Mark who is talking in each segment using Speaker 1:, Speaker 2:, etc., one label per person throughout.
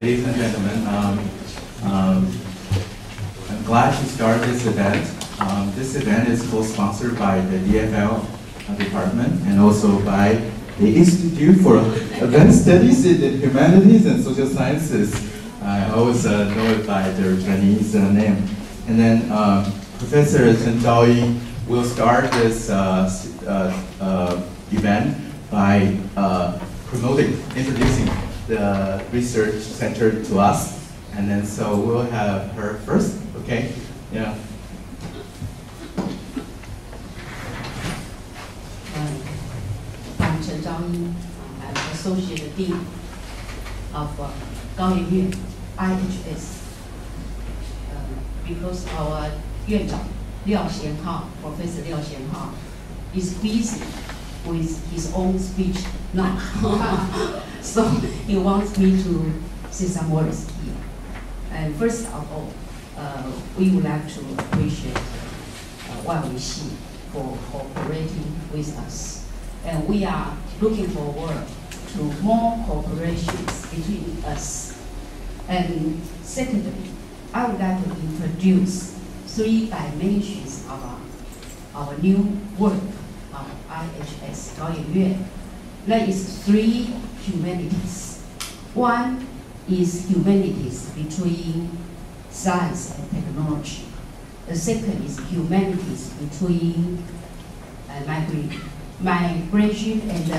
Speaker 1: Ladies and gentlemen, I'm glad to start this event. This event is co-sponsored by the DFL department and also by the Institute for Advanced Studies in the Humanities and Social Sciences. I always know it by their Chinese name. And then Professor Chen Zhaoyi will start this event by introducing the research center to us, and then so we'll have her first, okay? Yeah.
Speaker 2: I'm Chen Zhaoyi. I'm Associate Dean of Gaoyuan IHS. Because our 院长 Liao Xianhao, Professor Liao Xianhao, is busy with his own speech now. So he wants me to say some words here. And first of all, we would like to appreciate YWC for cooperating with us. And we are looking forward to more cooperations between us. And secondly, I would like to introduce 3 dimensions of our new work of IHS Gaoyuan. There is 3 humanities. One is humanities between science and technology. The second is humanities between migration and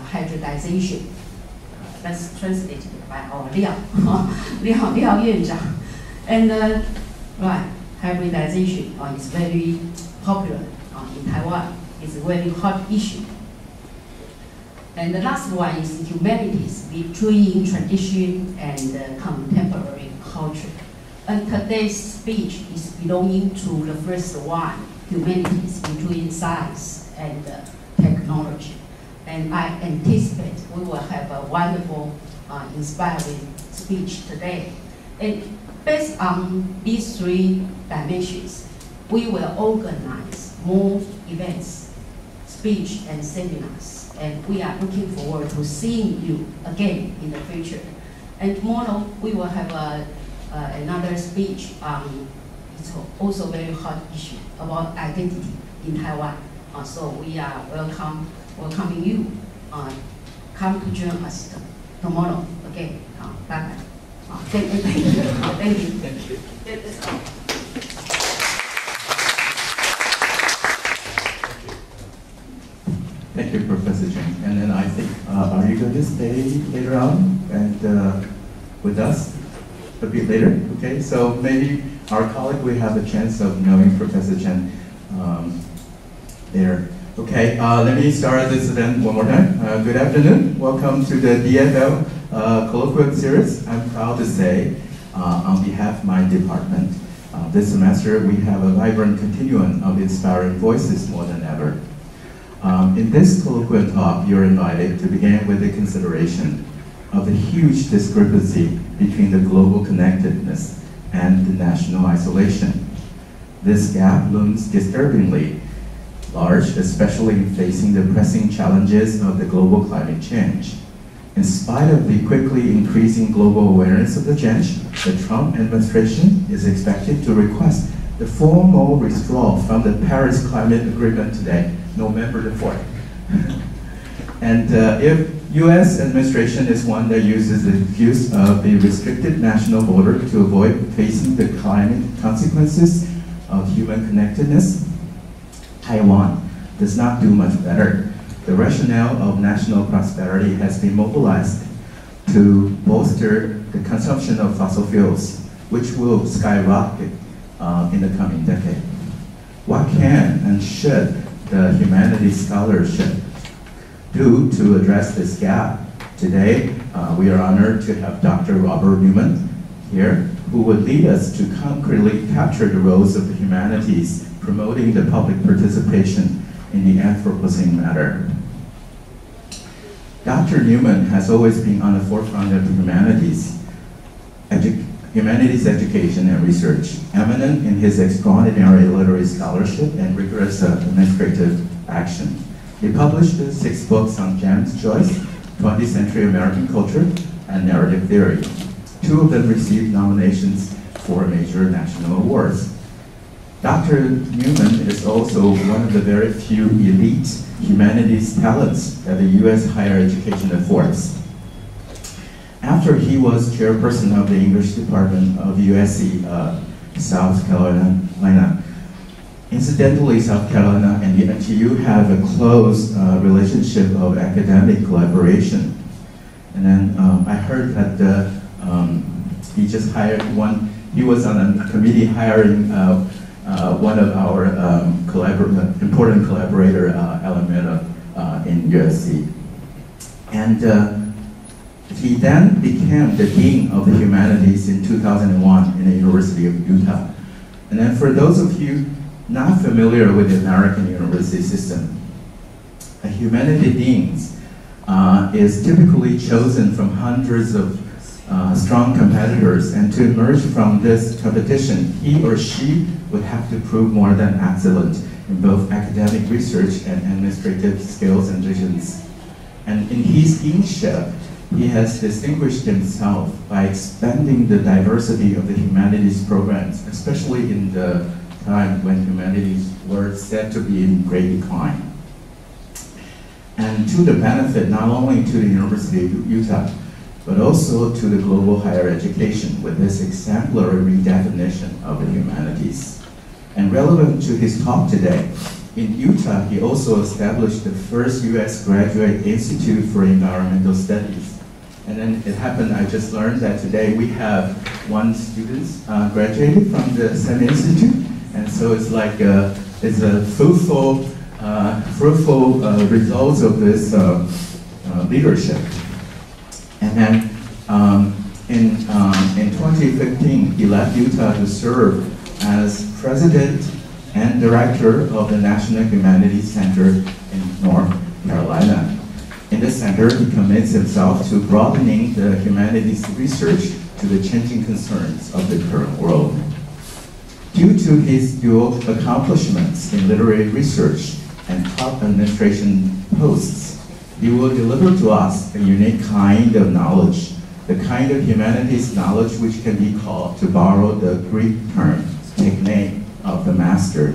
Speaker 2: hybridization. That's translated by our Liao院长. And right, hybridization is very popular in Taiwan. It's a very hot issue. And the last one is humanities between tradition and contemporary culture. And today's speech is belonging to the first one, humanities between science and technology. And I anticipate we will have a wonderful, inspiring speech today. And based on these 3 dimensions, we will organize more events, speech, and seminars. And we are looking forward to seeing you again in the future. And tomorrow we will have another speech on, it's also very hot issue about identity in Taiwan. So we are welcoming you. Come to join us tomorrow again. Bye bye. Thank you. Thank you. Thank you. Let's go.
Speaker 1: Thank you, Professor Chen. And then I think, are you going to stay later on and with us a bit later? Okay, so maybe our colleague will have a chance of knowing Professor Chen there. Okay, let me start this event one more time. Good afternoon. Welcome to the DFL colloquial series. I'm proud to say, on behalf of my department, this semester we have a vibrant continuum of inspiring voices more than ever. In this colloquial talk, you're invited to begin with the consideration of the huge discrepancy between the global connectedness and the national isolation. This gap looms disturbingly large, especially in facing the pressing challenges of the global climate change. In spite of the quickly increasing global awareness of the change, the Trump administration is expected to request the formal withdrawal from the Paris Climate Agreement today, November the 4th. And if US administration is one that uses the excuse of a restricted national border to avoid facing the climate consequences of human connectedness, Taiwan does not do much better. The rationale of national prosperity has been mobilized to bolster the consumption of fossil fuels, which will skyrocket in the coming decade. What can and should the humanities scholarship do to address this gap? Today, we are honored to have Dr. Robert Newman here, who would lead us to concretely capture the roles of the humanities, promoting the public participation in the Anthropocene matter. Dr. Newman has always been on the forefront of the humanities education and research, eminent in his extraordinary literary scholarship and rigorous administrative action. He published 6 books on James Joyce, 20th Century American Culture, and narrative theory. 2 of them received nominations for major national awards. Dr. Newman is also one of the very few elite humanities talents that the U.S. higher education affords. After he was chairperson of the English department of USC, South Carolina. Incidentally, South Carolina and the NTU have a close relationship of academic collaboration. And then I heard that he just hired one, he was on a committee hiring one of our important collaborator, Alameda, in USC. And he then became the Dean of the Humanities in 2001 in the University of Utah. And then for those of you not familiar with the American university system, a humanities dean is typically chosen from hundreds of strong competitors, and to emerge from this competition, he or she would have to prove more than excellent in both academic research and administrative skills and visions. And in his deanship, he has distinguished himself by expanding the diversity of the humanities programs, especially in the time when humanities were said to be in great decline. And to the benefit not only to the University of Utah, but also to the global higher education with this exemplary redefinition of the humanities. And relevant to his talk today, in Utah, he also established the first U.S. Graduate Institute for Environmental Studies. And then it happened, I just learned that today we have 1 student graduated from the same institute. And so it's like it's a fruitful results of this leadership. And then in 2015, he left Utah to serve as president and director of the National Humanities Center in North Carolina. In this center, he commits himself to broadening the humanities research to the changing concerns of the current world. Due to his dual accomplishments in literary research and top administration posts, he will deliver to us a unique kind of knowledge, the kind of humanities knowledge which can be called, to borrow the Greek term, techne, of the master.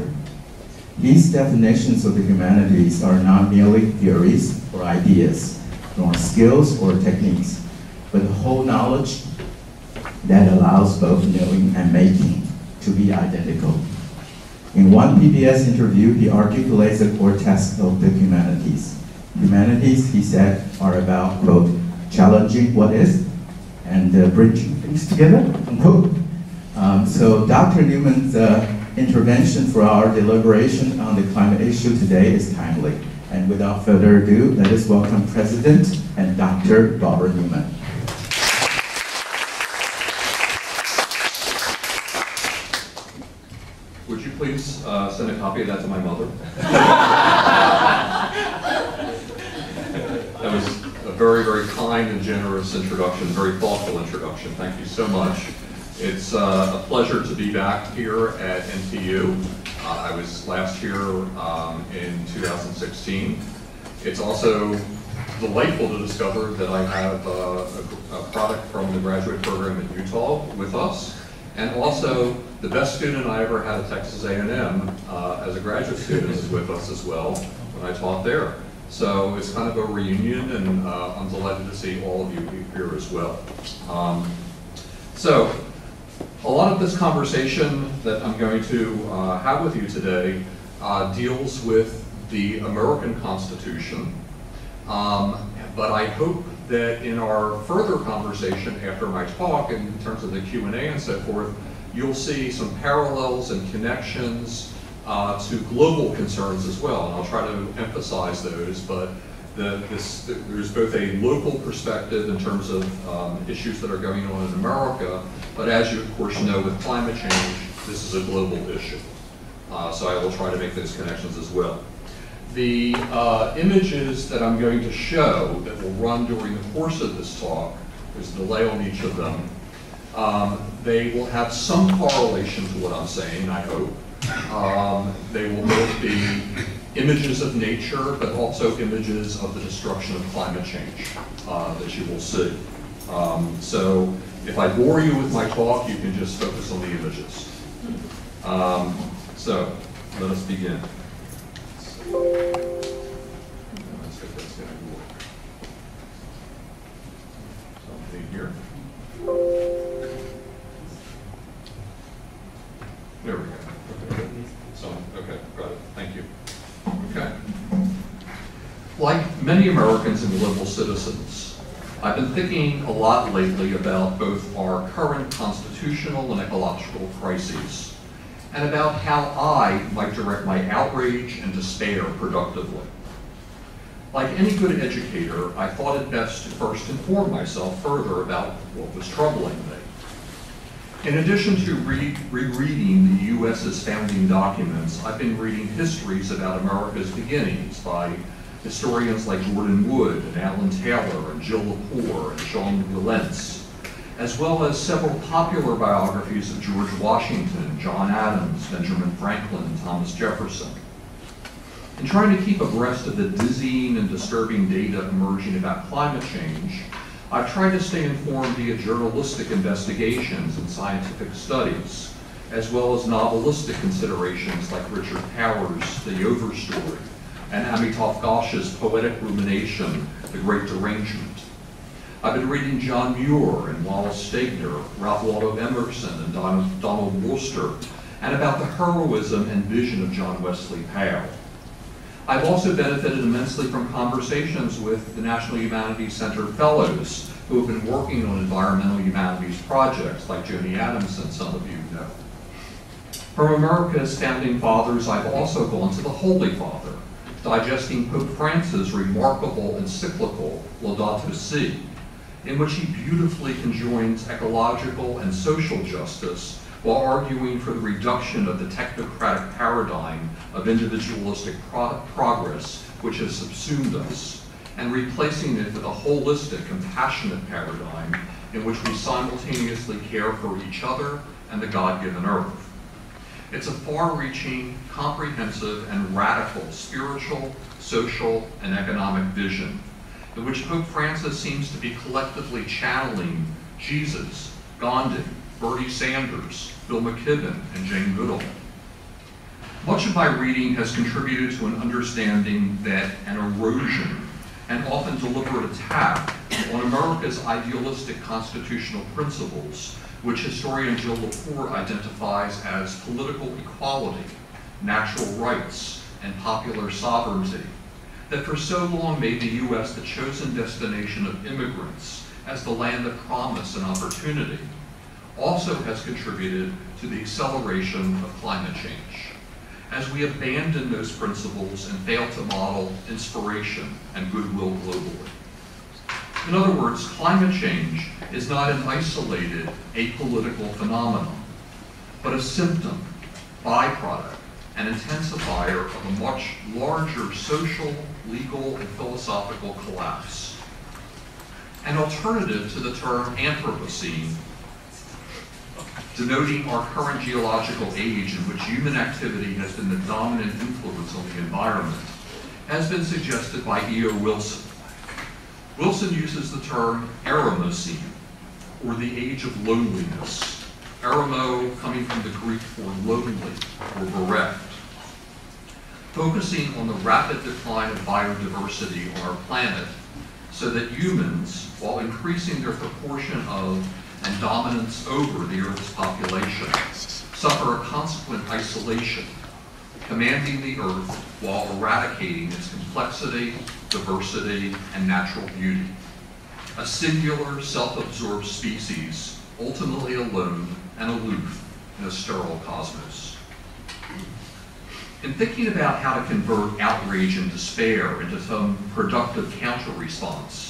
Speaker 1: These definitions of the humanities are not merely theories or ideas, nor skills or techniques, but the whole knowledge that allows both knowing and making to be identical. In one PBS interview, he articulates the core test of the humanities. Humanities, he said, are about, quote, challenging what is and bridging things together, unquote. So Dr. Newman's intervention for our deliberation on the climate issue today is timely. And without further ado, let us welcome President and Dr. Robert Newman.
Speaker 3: Would you please send a copy of that to my mother? That was a very, very kind and generous introduction, very thoughtful introduction. Thank you so much. It's a pleasure to be back here at NTU. I was last year in 2016. It's also delightful to discover that I have a product from the graduate program in Utah with us, and also the best student I ever had at Texas A&M as a graduate student is with us as well when I taught there. So it's kind of a reunion, and I'm delighted to see all of you here as well. So a lot of this conversation that I'm going to have with you today deals with the American Constitution, but I hope that in our further conversation after my talk, in terms of the Q&A and so forth, you'll see some parallels and connections to global concerns as well, and I'll try to emphasize those, but there's both a local perspective in terms of issues that are going on in America, but as you of course know, with climate change, this is a global issue. So I will try to make those connections as well. The images that I'm going to show that will run during the course of this talk, there's a delay on each of them, they will have some correlation to what I'm saying, I hope. They will both be images of nature, but also images of the destruction of climate change that you will see. So if I bore you with my talk, you can just focus on the images. So let us begin. Let's get this guy to work. Something here. There we go. Okay. So, okay, got it. Thank you. Okay. Like many Americans and liberal citizens, I've been thinking a lot lately about both our current constitutional and ecological crises, and about how I might direct my outrage and despair productively. Like any good educator, I thought it best to first inform myself further about what was troubling me. In addition to rereading the U.S.'s founding documents, I've been reading histories about America's beginnings by historians like Jordan Wood and Alan Taylor and Jill Lepore and Jean Willentz, as well as several popular biographies of George Washington, John Adams, Benjamin Franklin, and Thomas Jefferson. In trying to keep abreast of the dizzying and disturbing data emerging about climate change, I've tried to stay informed via journalistic investigations and scientific studies, as well as novelistic considerations like Richard Powers' The Overstory, and Amitav Ghosh's poetic rumination, The Great Derangement. I've been reading John Muir and Wallace Stegner, Ralph Waldo Emerson and Donald Worcester, and about the heroism and vision of John Wesley Powell. I've also benefited immensely from conversations with the National Humanities Center fellows who have been working on environmental humanities projects, like Joni Adamson, some of you know. From America's founding fathers, I've also gone to the Holy Father, digesting Pope Francis' remarkable encyclical, Laudato Si', in which he beautifully conjoins ecological and social justice while arguing for the reduction of the technocratic paradigm of individualistic progress which has subsumed us, and replacing it with a holistic, compassionate paradigm in which we simultaneously care for each other and the God-given earth. It's a far-reaching, comprehensive, and radical spiritual, social, and economic vision in which Pope Francis seems to be collectively channeling Jesus, Gandhi, Bernie Sanders, Bill McKibben, and Jane Goodall. Much of my reading has contributed to an understanding that an erosion and often deliberate attack on America's idealistic constitutional principles, which historian Jill Lepore identifies as political equality, natural rights, and popular sovereignty, that for so long made the U.S. the chosen destination of immigrants as the land of promise and opportunity, also has contributed to the acceleration of climate change, as we abandon those principles and fail to model inspiration and goodwill globally. In other words, climate change is not an isolated, apolitical phenomenon, but a symptom, byproduct, and intensifier of a much larger social, legal, and philosophical collapse. An alternative to the term Anthropocene, denoting our current geological age in which human activity has been the dominant influence on the environment, has been suggested by E.O. Wilson. Wilson uses the term Eremocene, or the age of loneliness. Eremo coming from the Greek for lonely or bereft. Focusing on the rapid decline of biodiversity on our planet so that humans, while increasing their proportion of and dominance over the Earth's population, suffer a consequent isolation, commanding the Earth while eradicating its complexity, diversity, and natural beauty. A singular, self-absorbed species, ultimately alone and aloof in a sterile cosmos. In thinking about how to convert outrage and despair into some productive counter-response,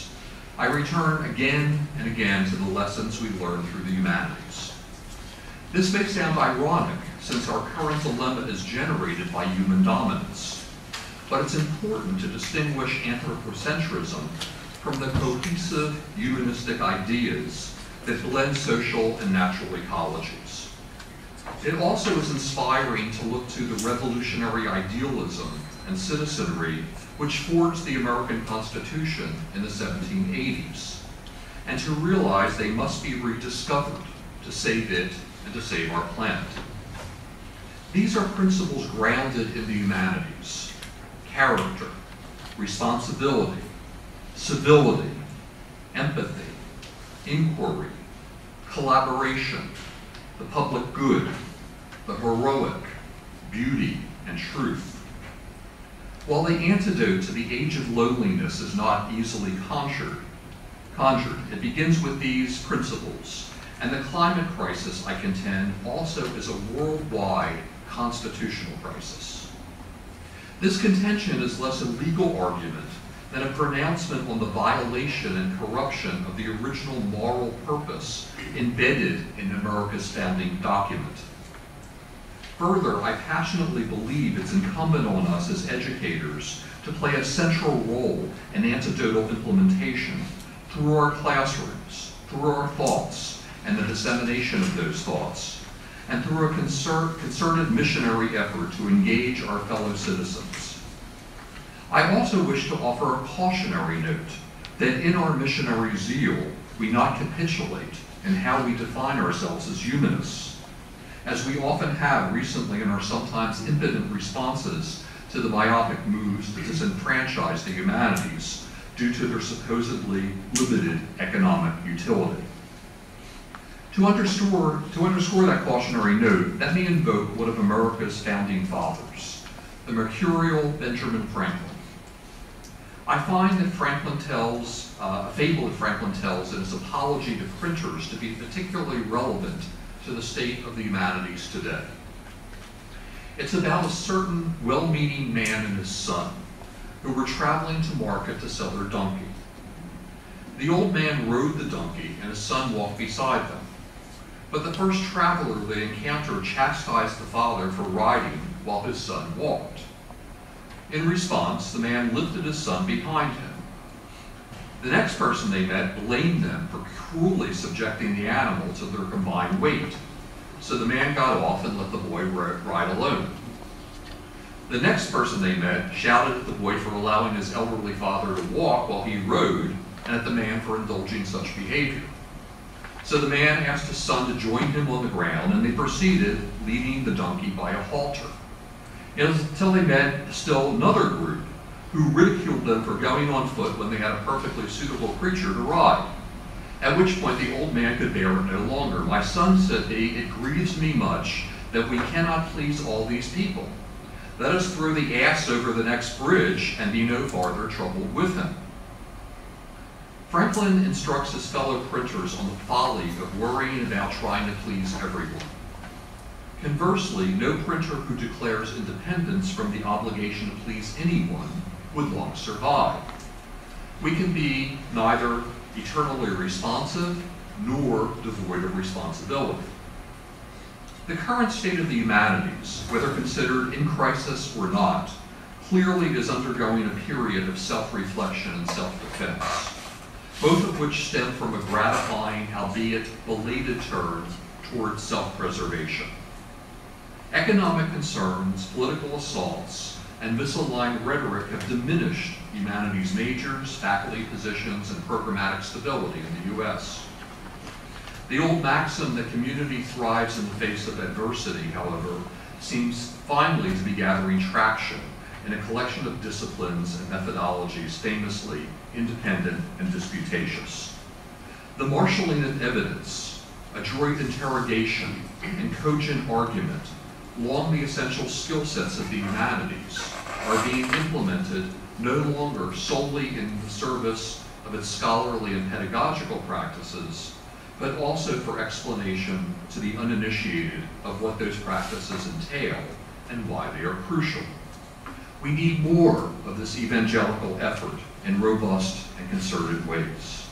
Speaker 3: I return again and again to the lessons we learned through the humanities. This may sound ironic, since our current dilemma is generated by human dominance, but it's important to distinguish anthropocentrism from the cohesive humanistic ideas that blend social and natural ecologies. It also is inspiring to look to the revolutionary idealism and citizenry which forged the American Constitution in the 1780s, and to realize they must be rediscovered to save it and to save our planet. These are principles grounded in the humanities: character, responsibility, civility, empathy, inquiry, collaboration, the public good, the heroic, beauty, and truth. While the antidote to the age of loneliness is not easily conjured, it begins with these principles, and the climate crisis, I contend, also is a worldwide constitutional crisis. This contention is less a legal argument than a pronouncement on the violation and corruption of the original moral purpose embedded in America's founding document. Further, I passionately believe it's incumbent on us as educators to play a central role in antidotal implementation through our classrooms, through our thoughts, and the dissemination of those thoughts, and through a concerted missionary effort to engage our fellow citizens. I also wish to offer a cautionary note that in our missionary zeal, we not capitulate in how we define ourselves as humanists, as we often have recently in our sometimes impotent responses to the myopic moves to disenfranchise the humanities due to their supposedly limited economic utility. To underscore that cautionary note, let me invoke one of America's founding fathers, the mercurial Benjamin Franklin. I find that Franklin tells, a fable that Franklin tells in his apology to printers to be particularly relevant to the state of the humanities today. It's about a certain well-meaning man and his son who were traveling to market to sell their donkey. The old man rode the donkey and his son walked beside them. But the first traveler they encountered chastised the father for riding while his son walked. In response, the man lifted his son behind him. The next person they met blamed them for cruelly subjecting the animal to their combined weight. So the man got off and let the boy ride alone. The next person they met shouted at the boy for allowing his elderly father to walk while he rode, and at the man for indulging such behavior. So the man asked his son to join him on the ground, and they proceeded, leading the donkey by a halter. It was until they met still another group who ridiculed them for going on foot when they had a perfectly suitable creature to ride. At which point the old man could bear it no longer. "My son," said he, "it grieves me much that we cannot please all these people. Let us throw the ass over the next bridge and be no farther troubled with him." Franklin instructs his fellow printers on the folly of worrying about trying to please everyone. Conversely, no printer who declares independence from the obligation to please anyone would long survive. We can be neither eternally responsive nor devoid of responsibility. The current state of the humanities, whether considered in crisis or not, clearly is undergoing a period of self-reflection and self-defense, both of which stem from a gratifying, albeit belated turn towards self-preservation. Economic concerns, political assaults, and misaligned rhetoric have diminished humanities majors, faculty positions, and programmatic stability in the U.S. The old maxim that community thrives in the face of adversity, however, seems finally to be gathering traction in a collection of disciplines and methodologies famously independent and disputatious. The marshalling of evidence, adroit interrogation, and cogent argument, long the essential skill sets of the humanities, are being implemented no longer solely in the service of its scholarly and pedagogical practices, but also for explanation to the uninitiated of what those practices entail and why they are crucial. We need more of this evangelical effort in robust and concerted ways.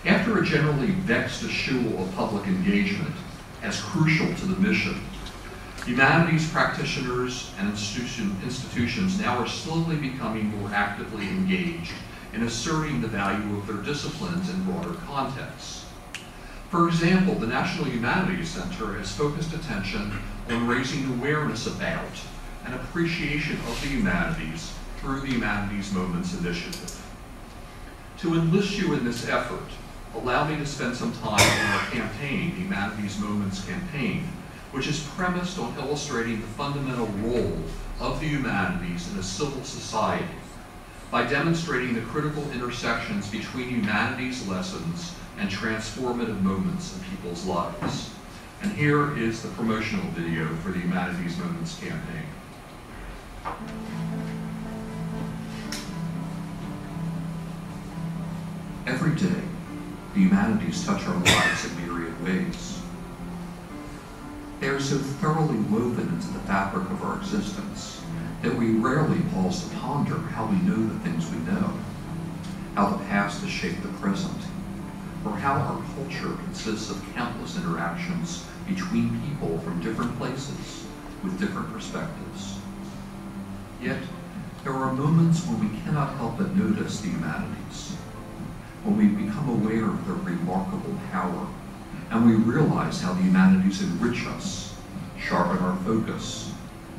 Speaker 3: After a generally vexed eschewal of public engagement as crucial to the mission, humanities practitioners and institutions now are slowly becoming more actively engaged in asserting the value of their disciplines in broader contexts. For example, the National Humanities Center has focused attention on raising awareness about and appreciation of the humanities through the Humanities Moments initiative. To enlist you in this effort, allow me to spend some time on our campaign, the Humanities Moments campaign, which is premised on illustrating the fundamental role of the humanities in a civil society by demonstrating the critical intersections between humanities lessons and transformative moments in people's lives. And here is the promotional video for the Humanities Moments campaign. Every day, the humanities touch our lives in myriad ways. They are so thoroughly woven into the fabric of our existence that we rarely pause to ponder how we know the things we know, how the past has shaped the present, or how our culture consists of countless interactions between people from different places with different perspectives. Yet, there are moments when we cannot help but notice the humanities, when we become aware of their remarkable power, and we realize how the humanities enrich us, sharpen our focus,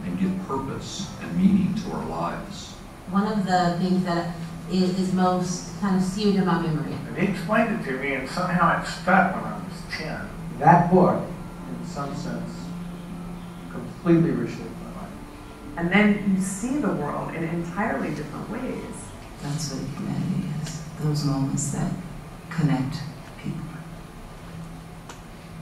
Speaker 3: and give purpose and meaning to our lives.
Speaker 4: One of the things that is most kind of seared in my memory.
Speaker 5: And he explained it to me, and somehow it stuck when I was 10.
Speaker 6: That book, in some sense, completely reshaped my life.
Speaker 7: And then you see the world in entirely different ways.
Speaker 8: That's what humanity is. Those moments that connect people.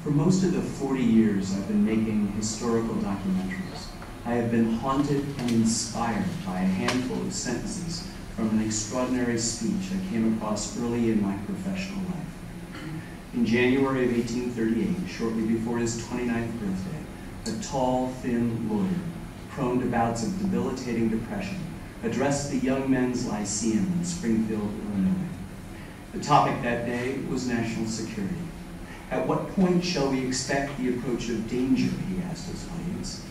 Speaker 9: For most of the 40 years I've been making historical documentaries, I have been haunted and inspired by a handful of sentences from an extraordinary speech I came across early in my professional life. In January of 1838, shortly before his 29th birthday, a tall, thin lawyer, prone to bouts of debilitating depression, addressed the Young Men's Lyceum in Springfield, Illinois. The topic that day was national security. At what point shall we expect the approach of danger, he asked his audience.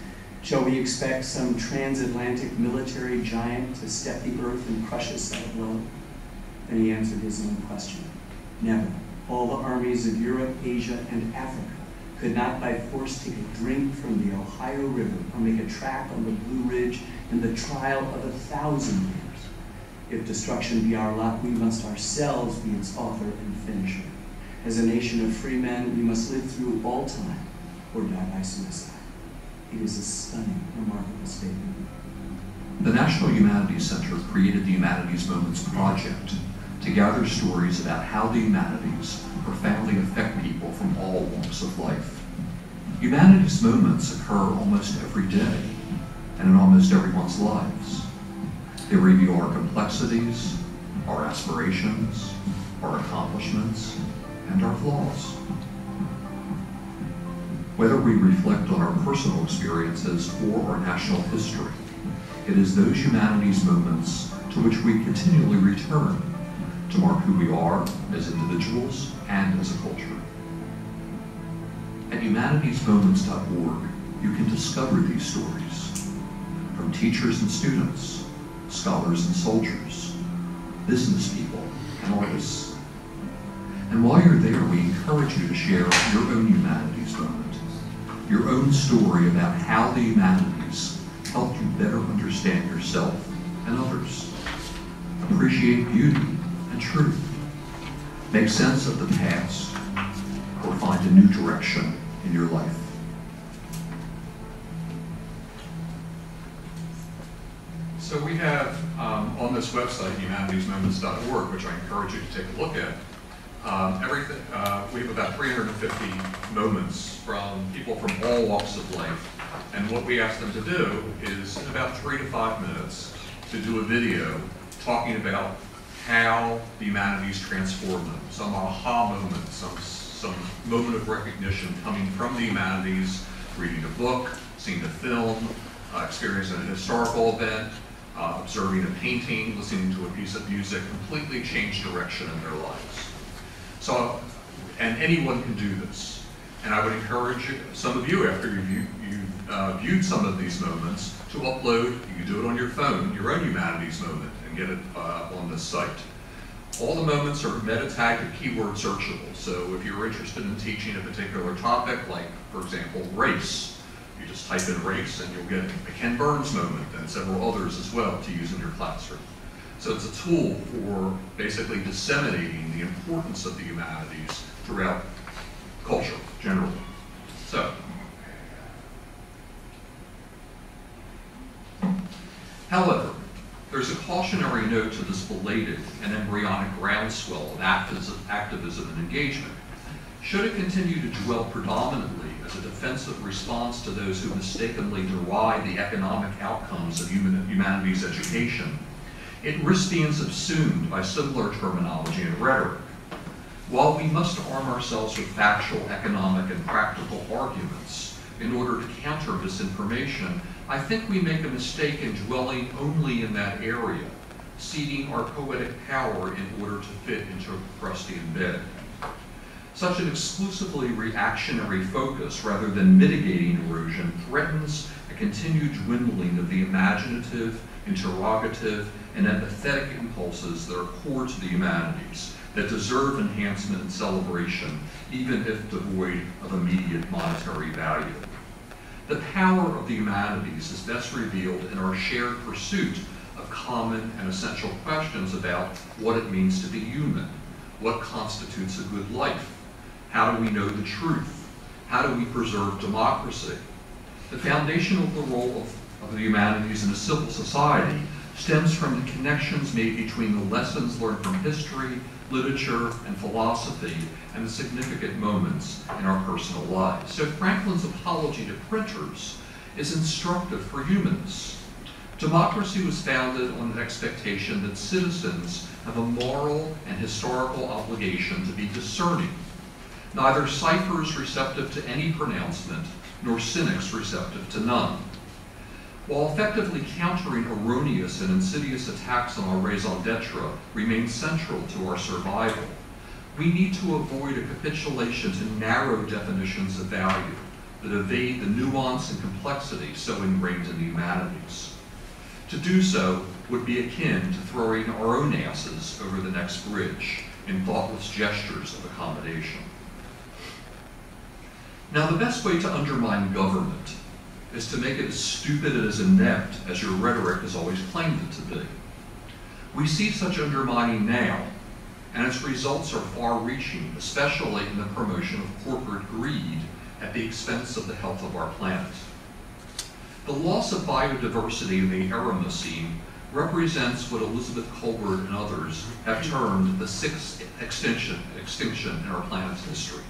Speaker 9: Shall we expect some transatlantic military giant to step the earth and crush us at a blow? Then he answered his own question. Never. All the armies of Europe, Asia, and Africa could not by force take a drink from the Ohio River or make a track on the Blue Ridge in the trial of 1,000 years. If destruction be our lot, we must ourselves be its author and finisher. As a nation of free men, we must live through all time or die by suicide. It is a stunning, remarkable statement.
Speaker 3: The National Humanities Center created the Humanities Moments Project to gather stories about how the humanities profoundly affect people from all walks of life. Humanities Moments occur almost every day and in almost everyone's lives. They review our complexities, our aspirations, our accomplishments, and our flaws. Whether we reflect on our personal experiences or our national history, it is those humanities moments to which we continually return to mark who we are as individuals and as a culture. At humanitiesmoments.org, you can discover these stories from teachers and students, scholars and soldiers, business people and artists. And while you're there, we encourage you to share your own humanities moment, your own story about how the humanities helped you better understand yourself and others, appreciate beauty and truth, make sense of the past, or find a new direction in your life. So we have on this website, humanitiesmoments.org, which I encourage you to take a look at, we have about 350 moments from people from all walks of life. And what we ask them to do is, in about 3 to 5 minutes, to do a video talking about how the humanities transform them. Some aha moment, some moment of recognition coming from the humanities, reading a book, seeing a film, experiencing a historical event, observing a painting, listening to a piece of music, completely change direction in their lives. So, and anyone can do this. And I would encourage some of you, after you've viewed some of these moments, to upload, you can do it on your phone, your own humanities moment, and get it on this site. All the moments are meta-tagged and keyword searchable. So if you're interested in teaching a particular topic, like, for example, race, you just type in race and you'll get a Ken Burns moment and several others as well to use in your classroom. So it's a tool for basically disseminating the importance of the humanities throughout culture, generally. So, however, there's a cautionary note to this belated and embryonic groundswell of activism and engagement. Should it continue to dwell predominantly as a defensive response to those who mistakenly deride the economic outcomes of humanities education, it risks being subsumed by similar terminology and rhetoric. While we must arm ourselves with factual, economic, and practical arguments in order to counter misinformation, I think we make a mistake in dwelling only in that area, ceding our poetic power in order to fit into a Procrustean bed. Such an exclusively reactionary focus, rather than mitigating erosion, threatens a continued dwindling of the imaginative, interrogative, and empathetic impulses that are core to the humanities, that deserve enhancement and celebration, even if devoid of immediate monetary value. The power of the humanities is best revealed in our shared pursuit of common and essential questions about what it means to be human, what constitutes a good life, how do we know the truth, how do we preserve democracy. The foundational role of the humanities in a civil society stems from the connections made between the lessons learned from history, literature, and philosophy, and the significant moments in our personal lives. So Franklin's apology to printers is instructive for humanists. Democracy was founded on an expectation that citizens have a moral and historical obligation to be discerning, neither ciphers receptive to any pronouncement, nor cynics receptive to none. While effectively countering erroneous and insidious attacks on our raison d'etre remains central to our survival, we need to avoid a capitulation to narrow definitions of value that evade the nuance and complexity so ingrained in the humanities. To do so would be akin to throwing our own asses over the next bridge in thoughtless gestures of accommodation. Now, the best way to undermine government is to make it as stupid and as inept as your rhetoric has always claimed it to be. We see such undermining now, and its results are far-reaching, especially in the promotion of corporate greed at the expense of the health of our planet. The loss of biodiversity in the Eremocene represents what Elizabeth Colbert and others have termed the sixth extinction in our planet's history.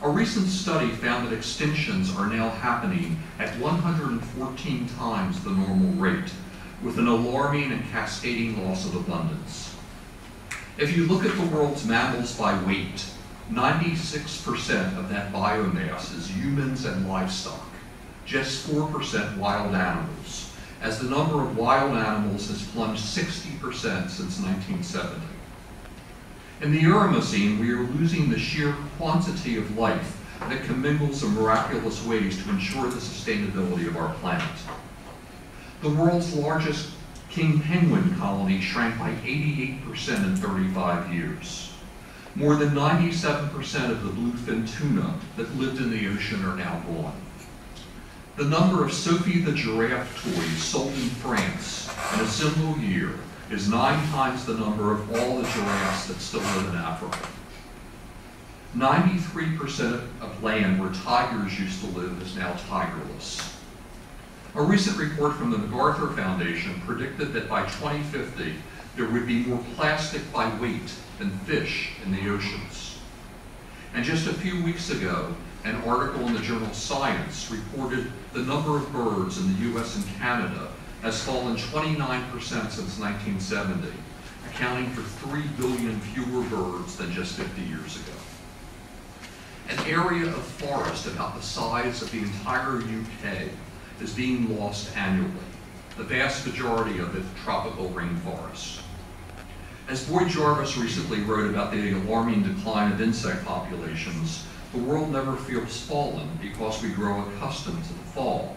Speaker 3: A recent study found that extinctions are now happening at 114 times the normal rate, with an alarming and cascading loss of abundance. If you look at the world's mammals by weight, 96% of that biomass is humans and livestock, just 4% wild animals, as the number of wild animals has plunged 60% since 1970. In the Eremocene, we are losing the sheer quantity of life that commingles in miraculous ways to ensure the sustainability of our planet. The world's largest king penguin colony shrank by 88% in 35 years. More than 97% of the bluefin tuna that lived in the ocean are now gone. The number of Sophie the giraffe toys sold in France in a single year is 9 times the number of all the giraffes that still live in Africa. 93% of land where tigers used to live is now tigerless. A recent report from the MacArthur Foundation predicted that by 2050, there would be more plastic by weight than fish in the oceans. And just a few weeks ago, an article in the journal Science reported the number of birds in the US and Canada has fallen 29% since 1970, accounting for 3 billion fewer birds than just 50 years ago. An area of forest about the size of the entire UK is being lost annually, the vast majority of it tropical rainforests. As Boyd Jarvis recently wrote about the alarming decline of insect populations, the world never feels fallen because we grow accustomed to the fall.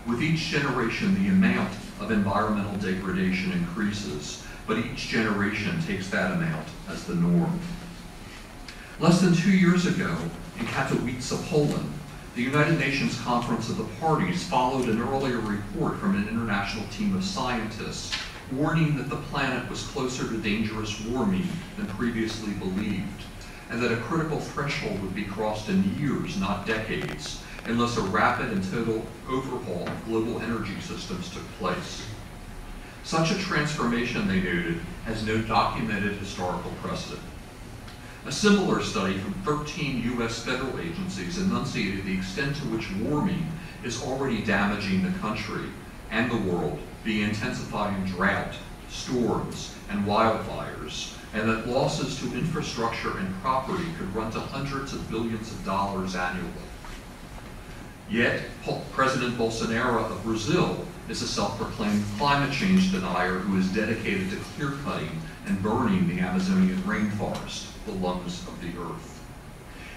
Speaker 3: With each generation, the amount of environmental degradation increases, but each generation takes that amount as the norm. Less than 2 years ago, in Katowice, Poland, the United Nations Conference of the Parties followed an earlier report from an international team of scientists warning that the planet was closer to dangerous warming than previously believed, and that a critical threshold would be crossed in years, not decades, unless a rapid and total overhaul of global energy systems took place. Such a transformation, they noted, has no documented historical precedent. A similar study from 13 U.S. federal agencies enunciated the extent to which warming is already damaging the country and the world via intensifying drought, storms, and wildfires, and that losses to infrastructure and property could run to hundreds of billions of dollars annually. Yet, President Bolsonaro of Brazil is a self-proclaimed climate change denier who is dedicated to clear-cutting and burning the Amazonian rainforest, the lungs of the earth.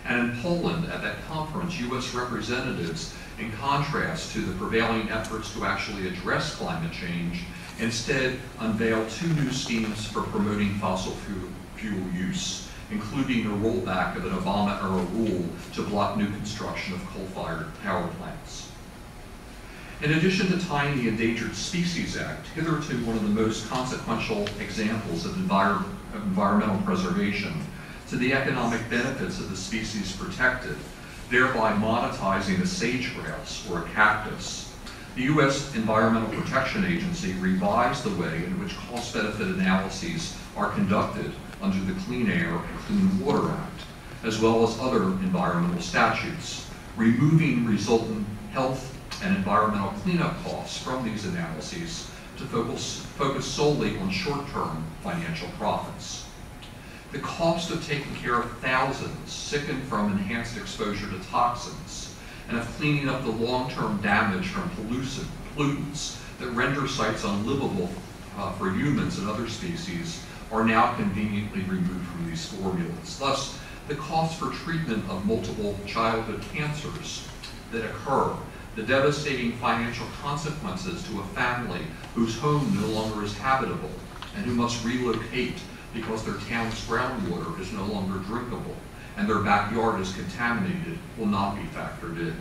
Speaker 3: And in Poland, at that conference, U.S. representatives, in contrast to the prevailing efforts to actually address climate change, instead unveiled 2 new schemes for promoting fossil fuel use, including a rollback of an Obama-era rule to block new construction of coal-fired power plants. In addition to tying the Endangered Species Act, hitherto one of the most consequential examples of environmental preservation, to the economic benefits of the species protected, thereby monetizing a sage-grouse or a cactus, the U.S. Environmental Protection Agency revised the way in which cost-benefit analyses are conducted under the Clean Air and Clean Water Act, as well as other environmental statutes, removing resultant health and environmental cleanup costs from these analyses to focus solely on short-term financial profits. The cost of taking care of thousands sickened from enhanced exposure to toxins and of cleaning up the long-term damage from pollutants that render sites unlivable for humans and other species are now conveniently removed from these formulas. Thus, the cost for treatment of multiple childhood cancers that occur, the devastating financial consequences to a family whose home no longer is habitable and who must relocate because their town's groundwater is no longer drinkable and their backyard is contaminated, will not be factored in.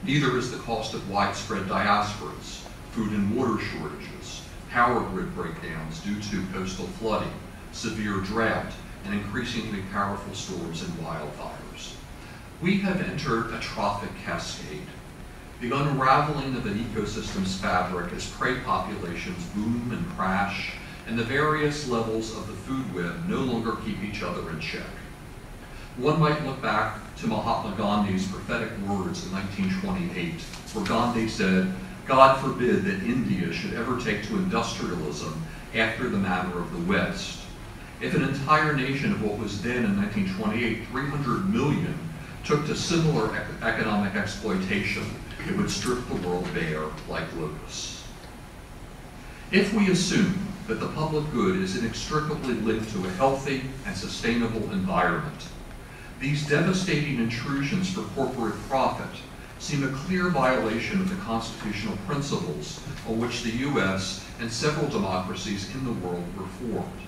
Speaker 3: Neither is the cost of widespread diasporas, food and water shortages, power grid breakdowns due to coastal flooding, severe drought, and increasingly powerful storms and wildfires. We have entered a trophic cascade, the unraveling of an ecosystem's fabric as prey populations boom and crash, and the various levels of the food web no longer keep each other in check. One might look back to Mahatma Gandhi's prophetic words in 1928, where Gandhi said, "God forbid that India should ever take to industrialism after the manner of the West." If an entire nation of what was then in 1928, 300 million, took to similar economic exploitation, it would strip the world bare like locusts. If we assume that the public good is inextricably linked to a healthy and sustainable environment, these devastating intrusions for corporate profit seem a clear violation of the constitutional principles on which the U.S. and several democracies in the world were formed.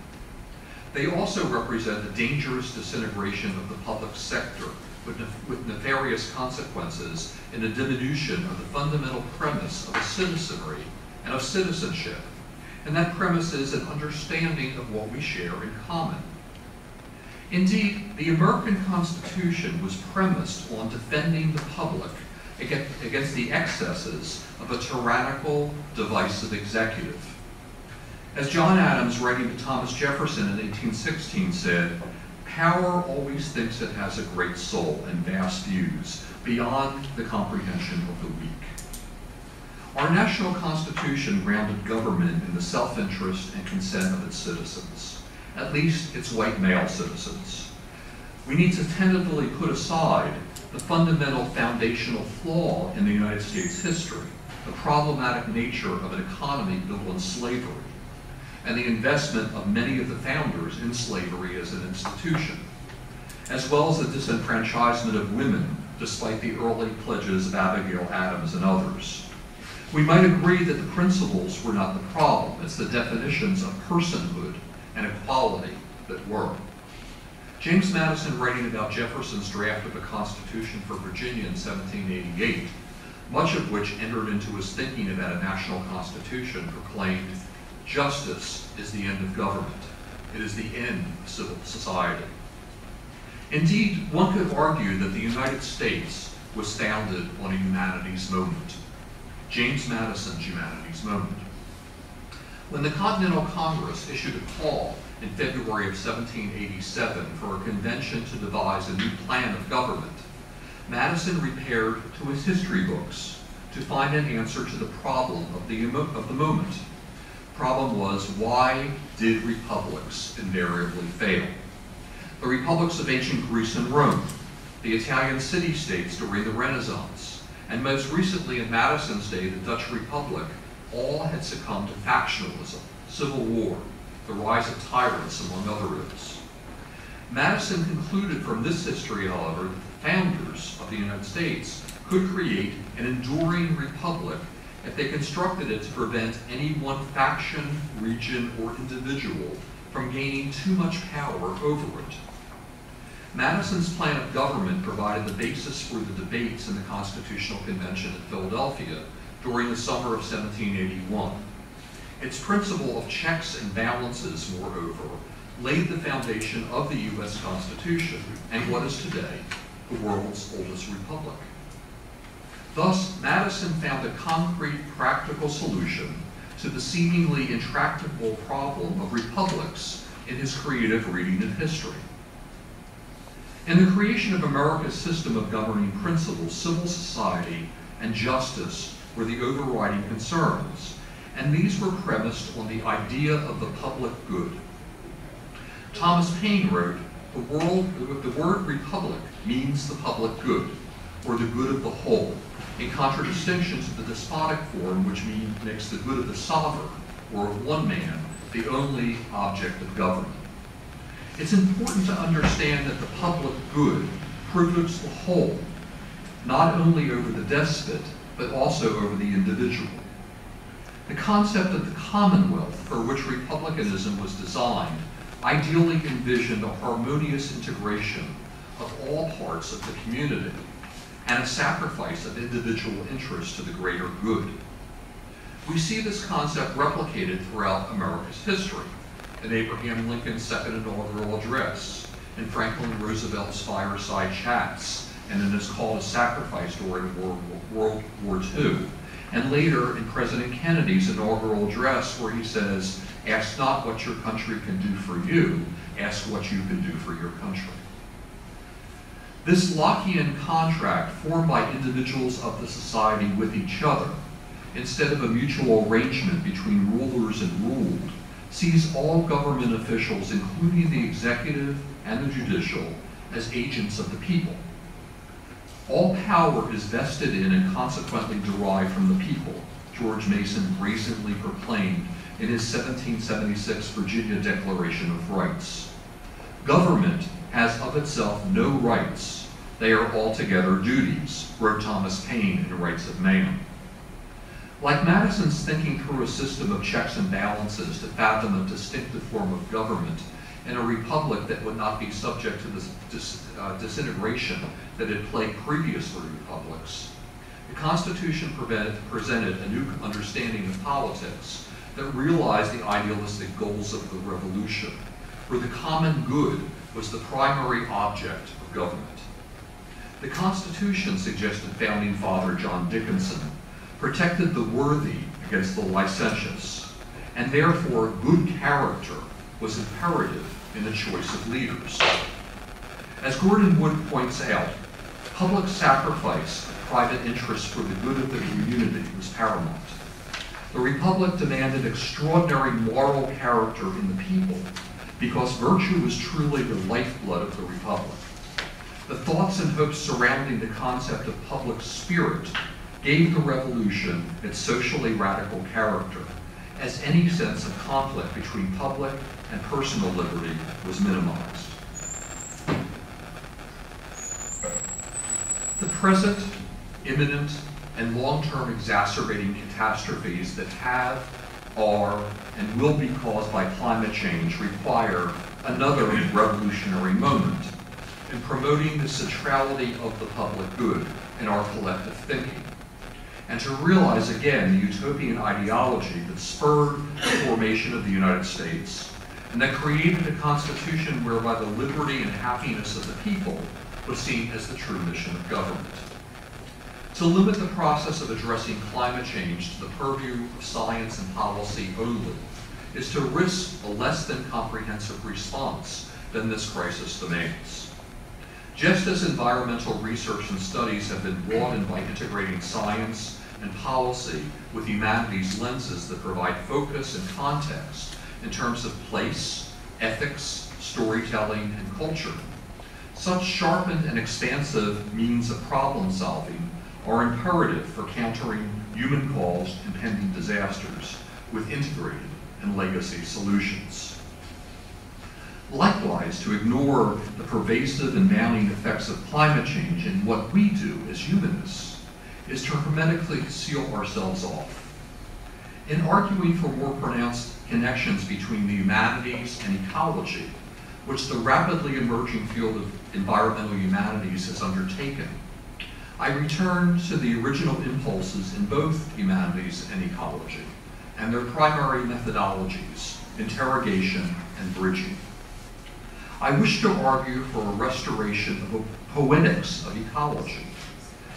Speaker 3: They also represent a dangerous disintegration of the public sector with nefarious consequences in a diminution of the fundamental premise of a citizenry and of citizenship. And that premise is an understanding of what we share in common. Indeed, the American Constitution was premised on defending the public against the excesses of a tyrannical, divisive executive. As John Adams, writing to Thomas Jefferson in 1816, said, "Power always thinks it has a great soul and vast views beyond the comprehension of the weak." Our national constitution grounded government in the self-interest and consent of its citizens, at least its white male citizens. We need to tentatively put aside the fundamental foundational flaw in the United States history, the problematic nature of an economy built on slavery, and the investment of many of the founders in slavery as an institution, as well as the disenfranchisement of women, despite the early pledges of Abigail Adams and others. We might agree that the principles were not the problem, it's the definitions of personhood and equality that were. James Madison, writing about Jefferson's draft of a Constitution for Virginia in 1788, much of which entered into his thinking about a national constitution, proclaimed, "Justice is the end of government. It is the end of civil society." Indeed, one could argue that the United States was founded on a humanities moment, James Madison's humanities moment. When the Continental Congress issued a call in February of 1787 for a convention to devise a new plan of government, Madison repaired to his history books to find an answer to the problem of the moment. The problem was, why did republics invariably fail? The republics of ancient Greece and Rome, the Italian city-states during the Renaissance, and most recently in Madison's day, the Dutch Republic, all had succumbed to factionalism, civil war, the rise of tyrants, among other ills. Madison concluded from this history, however, that the founders of the United States could create an enduring republic if they constructed it to prevent any one faction, region, or individual from gaining too much power over it. Madison's plan of government provided the basis for the debates in the Constitutional Convention at Philadelphia during the summer of 1781. Its principle of checks and balances, moreover, laid the foundation of the U.S. Constitution and what is today the world's oldest republic. Thus, Madison found a concrete, practical solution to the seemingly intractable problem of republics in his creative reading of history. In the creation of America's system of governing principles, civil society and justice were the overriding concerns, and these were premised on the idea of the public good. Thomas Paine wrote, the word republic means the public good, or the good of the whole, in contradistinction to the despotic form which makes the good of the sovereign, or of one man, the only object of government. It's important to understand that the public good privileges the whole, not only over the despot, but also over the individual. The concept of the Commonwealth, for which republicanism was designed, ideally envisioned a harmonious integration of all parts of the community and a sacrifice of individual interest to the greater good. We see this concept replicated throughout America's history, in Abraham Lincoln's second inaugural address, in Franklin Roosevelt's fireside chats, and in his call to sacrifice during World War II, and later in President Kennedy's inaugural address where he says, "Ask not what your country can do for you, ask what you can do for your country." This Lockean contract formed by individuals of the society with each other, instead of a mutual arrangement between rulers and ruled, sees all government officials, including the executive and the judicial, as agents of the people. All power is vested in and consequently derived from the people, George Mason brazenly proclaimed in his 1776 Virginia Declaration of Rights. Government has of itself no rights. They are altogether duties, wrote Thomas Paine in Rights of Man. Like Madison's thinking through a system of checks and balances to fathom a distinctive form of government in a republic that would not be subject to this disintegration that had plagued previous republics, the Constitution presented a new understanding of politics that realized the idealistic goals of the Revolution, where the common good was the primary object of government. The Constitution, suggested founding father John Dickinson, protected the worthy against the licentious, and therefore good character was imperative in the choice of leaders. As Gordon Wood points out, public sacrifice of private interests for the good of the community was paramount. The Republic demanded extraordinary moral character in the people because virtue was truly the lifeblood of the Republic. The thoughts and hopes surrounding the concept of public spirit gave the Revolution its socially radical character, as any sense of conflict between public and personal liberty was minimized. The present, imminent, and long-term exacerbating catastrophes that have, are, and will be caused by climate change require another revolutionary moment in promoting the centrality of the public good in our collective thinking. and to realize again the utopian ideology that spurred the formation of the United States, and that created a constitution whereby the liberty and happiness of the people was seen as the true mission of government. To limit the process of addressing climate change to the purview of science and policy only is to risk a less than comprehensive response than this crisis demands. Just as environmental research and studies have been broadened by integrating science and policy with humanities lenses that provide focus and context in terms of place, ethics, storytelling, and culture, such sharpened and expansive means of problem solving are imperative for countering human-caused impending disasters with integrated and legacy solutions. Likewise, to ignore the pervasive and mounting effects of climate change in what we do as humanists is to hermetically seal ourselves off. In arguing for more pronounced connections between the humanities and ecology, which the rapidly emerging field of environmental humanities has undertaken, I return to the original impulses in both humanities and ecology, and their primary methodologies, interrogation and bridging. I wish to argue for a restoration of a poetics of ecology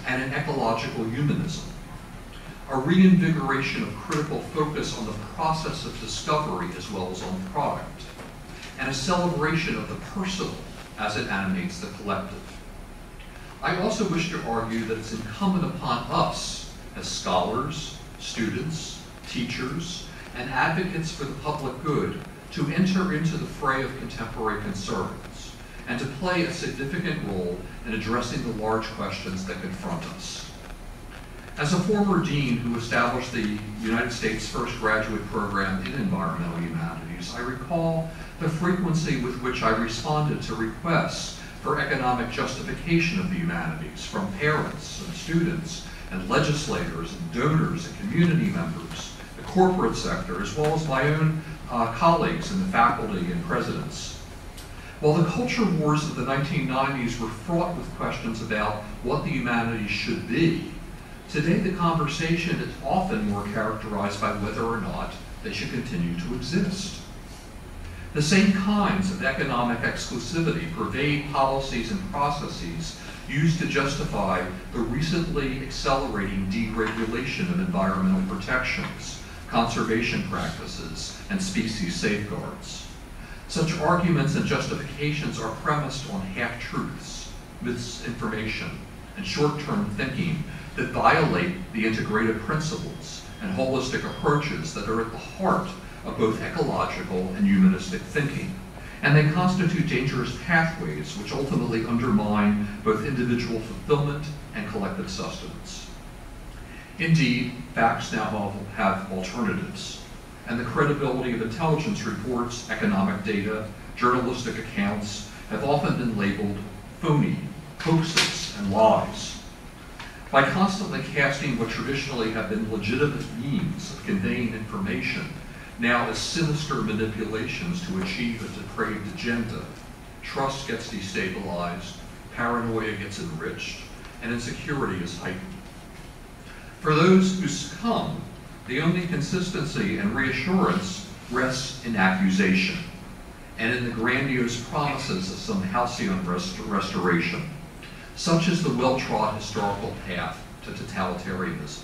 Speaker 3: and an ecological humanism, a reinvigoration of critical focus on the process of discovery as well as on product, and a celebration of the personal as it animates the collective. I also wish to argue that it's incumbent upon us as scholars, students, teachers, and advocates for the public good to enter into the fray of contemporary concerns and to play a significant role in addressing the large questions that confront us. As a former dean who established the United States' first graduate program in environmental humanities, I recall the frequency with which I responded to requests for economic justification of the humanities from parents and students and legislators and donors and community members, the corporate sector, as well as my own colleagues in the faculty and presidents. While the culture wars of the 1990s were fraught with questions about what the humanities should be, today the conversation is often more characterized by whether or not they should continue to exist. The same kinds of economic exclusivity pervade policies and processes used to justify the recently accelerating deregulation of environmental protections, conservation practices, and species safeguards. Such arguments and justifications are premised on half-truths, misinformation, and short-term thinking that violate the integrative principles and holistic approaches that are at the heart of both ecological and humanistic thinking, and they constitute dangerous pathways which ultimately undermine both individual fulfillment and collective sustenance. Indeed, facts now have alternatives, and the credibility of intelligence reports, economic data, journalistic accounts have often been labeled phony, hoaxes, and lies. By constantly casting what traditionally have been legitimate means of conveying information now as sinister manipulations to achieve a depraved agenda, trust gets destabilized, paranoia gets enriched, and insecurity is heightened. For those who succumb, the only consistency and reassurance rests in accusation and in the grandiose promises of some halcyon restoration. Such is the well-trod historical path to totalitarianism.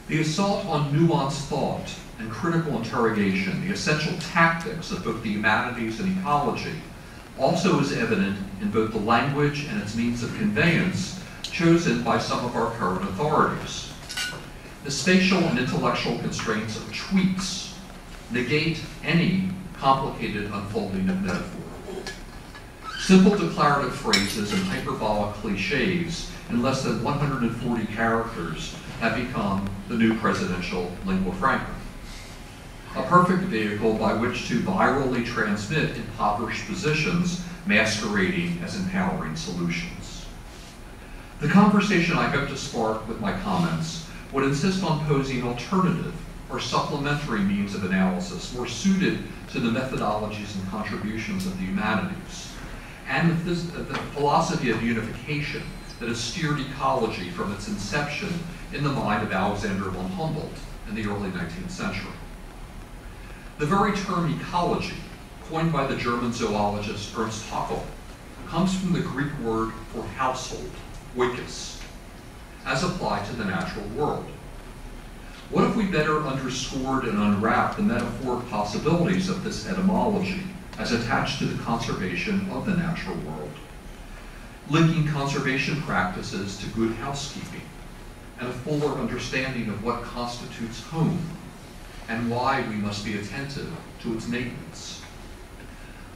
Speaker 3: The assault on nuanced thought and critical interrogation, the essential tactics of both the humanities and ecology, also is evident in both the language and its means of conveyance chosen by some of our current authorities. The spatial and intellectual constraints of tweets negate any complicated unfolding of metaphor. Simple declarative phrases and hyperbolic cliches in less than 140 characters have become the new presidential lingua franca, a perfect vehicle by which to virally transmit impoverished positions masquerading as empowering solutions. The conversation I hope to spark with my comments would insist on posing alternative or supplementary means of analysis more suited to the methodologies and contributions of the humanities, and the philosophy of unification that has steered ecology from its inception in the mind of Alexander von Humboldt in the early 19th century. The very term ecology, coined by the German zoologist Ernst Haeckel, comes from the Greek word for household, oikos, as applied to the natural world. What if we better underscored and unwrapped the metaphoric possibilities of this etymology as attached to the conservation of the natural world, linking conservation practices to good housekeeping and a fuller understanding of what constitutes home and why we must be attentive to its maintenance.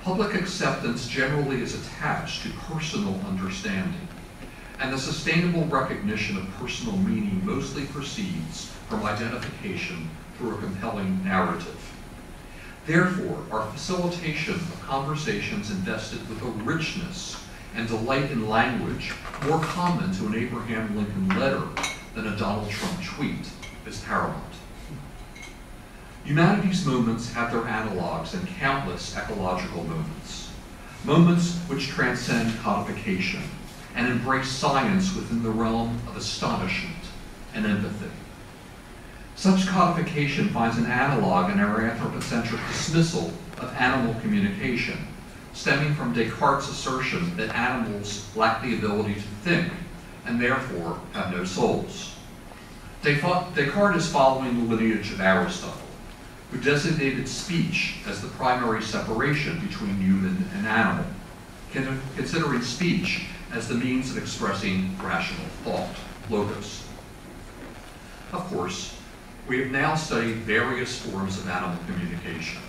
Speaker 3: Public acceptance generally is attached to personal understanding, and the sustainable recognition of personal meaning mostly proceeds from identification through a compelling narrative. Therefore, our facilitation of conversations invested with a richness and delight in language more common to an Abraham Lincoln letter than a Donald Trump tweet is paramount. Humanities moments have their analogs in countless ecological moments, moments which transcend codification and embrace science within the realm of astonishment and empathy. Such codification finds an analog in our anthropocentric dismissal of animal communication, stemming from Descartes' assertion that animals lack the ability to think and therefore have no souls. Descartes is following the lineage of Aristotle, who designated speech as the primary separation between human and animal, considering speech as the means of expressing rational thought, logos. Of course, we have now studied various forms of animal communication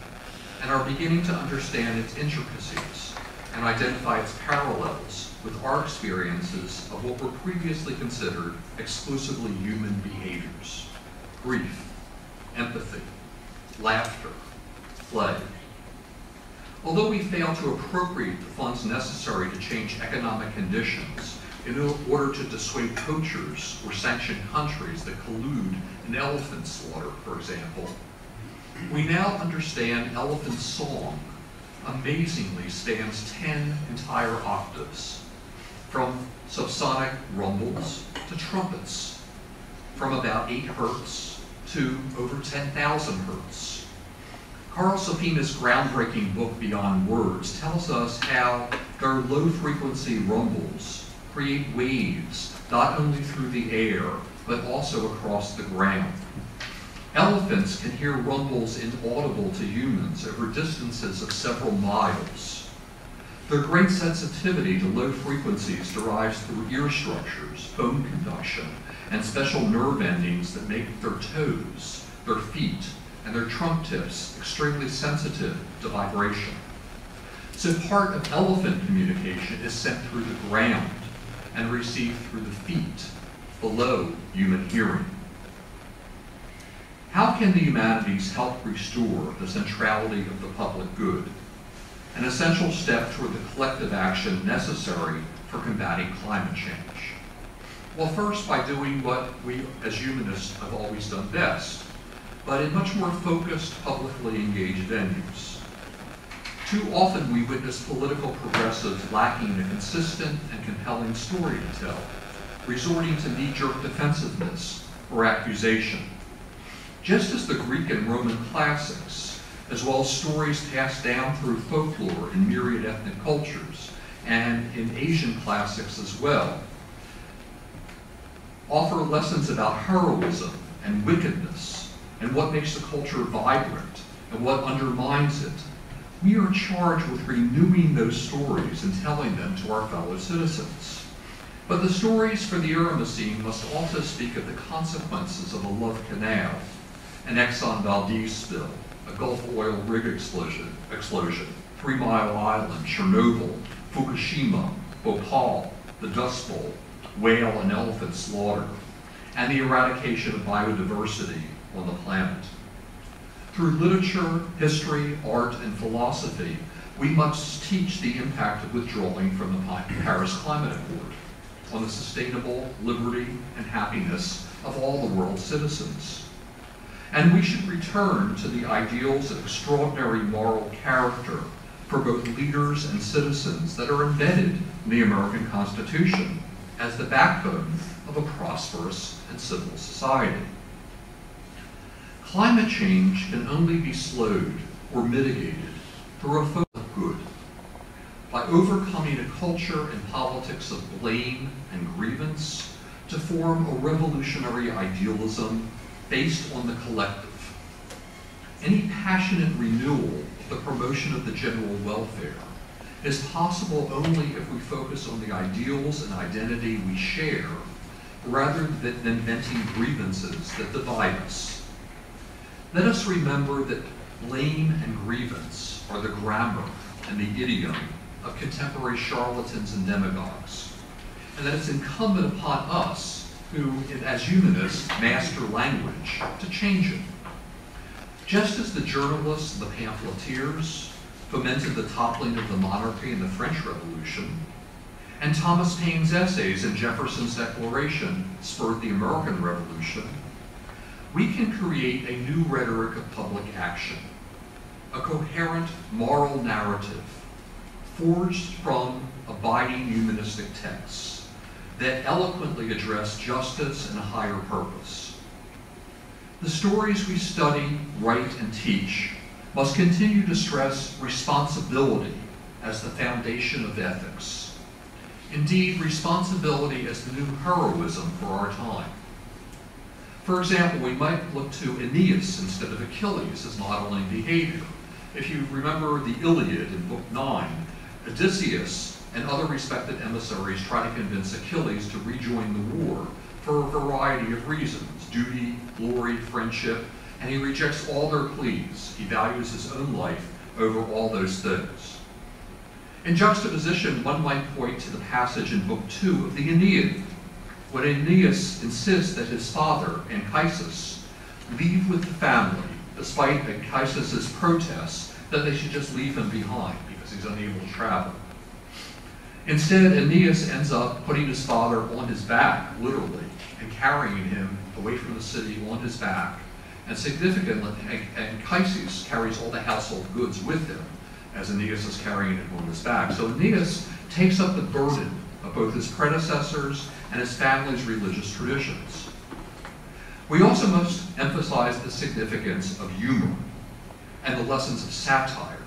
Speaker 3: and are beginning to understand its intricacies and identify its parallels with our experiences of what were previously considered exclusively human behaviors: grief, empathy, laughter, play. Although we fail to appropriate the funds necessary to change economic conditions in order to dissuade poachers or sanction countries that collude in elephant slaughter, for example, we now understand elephant song amazingly spans 10 entire octaves, from subsonic rumbles to trumpets, from about 8 hertz to over 10,000 hertz. Carl Safina's groundbreaking book, Beyond Words, tells us how their low-frequency rumbles create waves not only through the air, but also across the ground. Elephants can hear rumbles inaudible to humans over distances of several miles. Their great sensitivity to low frequencies derives through ear structures, bone conduction, and special nerve endings that make their toes, their feet, and their trunk tips extremely sensitive to vibration. So part of elephant communication is sent through the ground and received through the feet, below human hearing. How can the humanities help restore the centrality of the public good, an essential step toward the collective action necessary for combating climate change? Well, first by doing what we as humanists have always done best, but in much more focused, publicly engaged venues. Too often we witness political progressives lacking a consistent and compelling story to tell, resorting to knee-jerk defensiveness or accusation. Just as the Greek and Roman classics, as well as stories passed down through folklore in myriad ethnic cultures, and in Asian classics as well, offer lessons about heroism and wickedness, and what makes the culture vibrant, and what undermines it, we are charged with renewing those stories and telling them to our fellow citizens. But the stories for the Eremacene must also speak of the consequences of a love canal, an Exxon Valdez spill, a Gulf oil rig explosion, 3 Mile Island, Chernobyl, Fukushima, Bhopal, the Dust Bowl, whale and elephant slaughter, and the eradication of biodiversity on the planet. Through literature, history, art, and philosophy, we must teach the impact of withdrawing from the Paris Climate Accord on the sustainable liberty and happiness of all the world's citizens. And we should return to the ideals of extraordinary moral character for both leaders and citizens that are embedded in the American Constitution, as the backbone of a prosperous and civil society. Climate change can only be slowed or mitigated through a focus of good, by overcoming a culture and politics of blame and grievance to form a revolutionary idealism based on the collective. Any passionate renewal of the promotion of the general welfare is possible only if we focus on the ideals and identity we share, rather than venting grievances that divide us. Let us remember that blame and grievance are the grammar and the idiom of contemporary charlatans and demagogues, and that it's incumbent upon us, who, as humanists, master language, to change it. Just as the journalists and the pamphleteers fomented the toppling of the monarchy in the French Revolution, and Thomas Paine's essays and Jefferson's Declaration spurred the American Revolution, we can create a new rhetoric of public action, a coherent moral narrative forged from abiding humanistic texts that eloquently address justice and a higher purpose. The stories we study, write, and teach must continue to stress responsibility as the foundation of ethics. Indeed, responsibility as the new heroism for our time. For example, we might look to Aeneas instead of Achilles as modeling behavior. If you remember the Iliad in Book 9, Odysseus and other respected emissaries try to convince Achilles to rejoin the war for a variety of reasons: duty, glory, friendship, and he rejects all their pleas. He values his own life over all those things. In juxtaposition, one might point to the passage in Book 2 of the Aeneid, when Aeneas insists that his father, Anchises, leave with the family, despite Anchises' protests that they should just leave him behind because he's unable to travel. Instead, Aeneas ends up putting his father on his back, literally, and carrying him away from the city on his back. And significantly, Anchises carries all the household goods with him as Aeneas is carrying him on his back. So Aeneas takes up the burden of both his predecessors and his family's religious traditions. We also must emphasize the significance of humor and the lessons of satire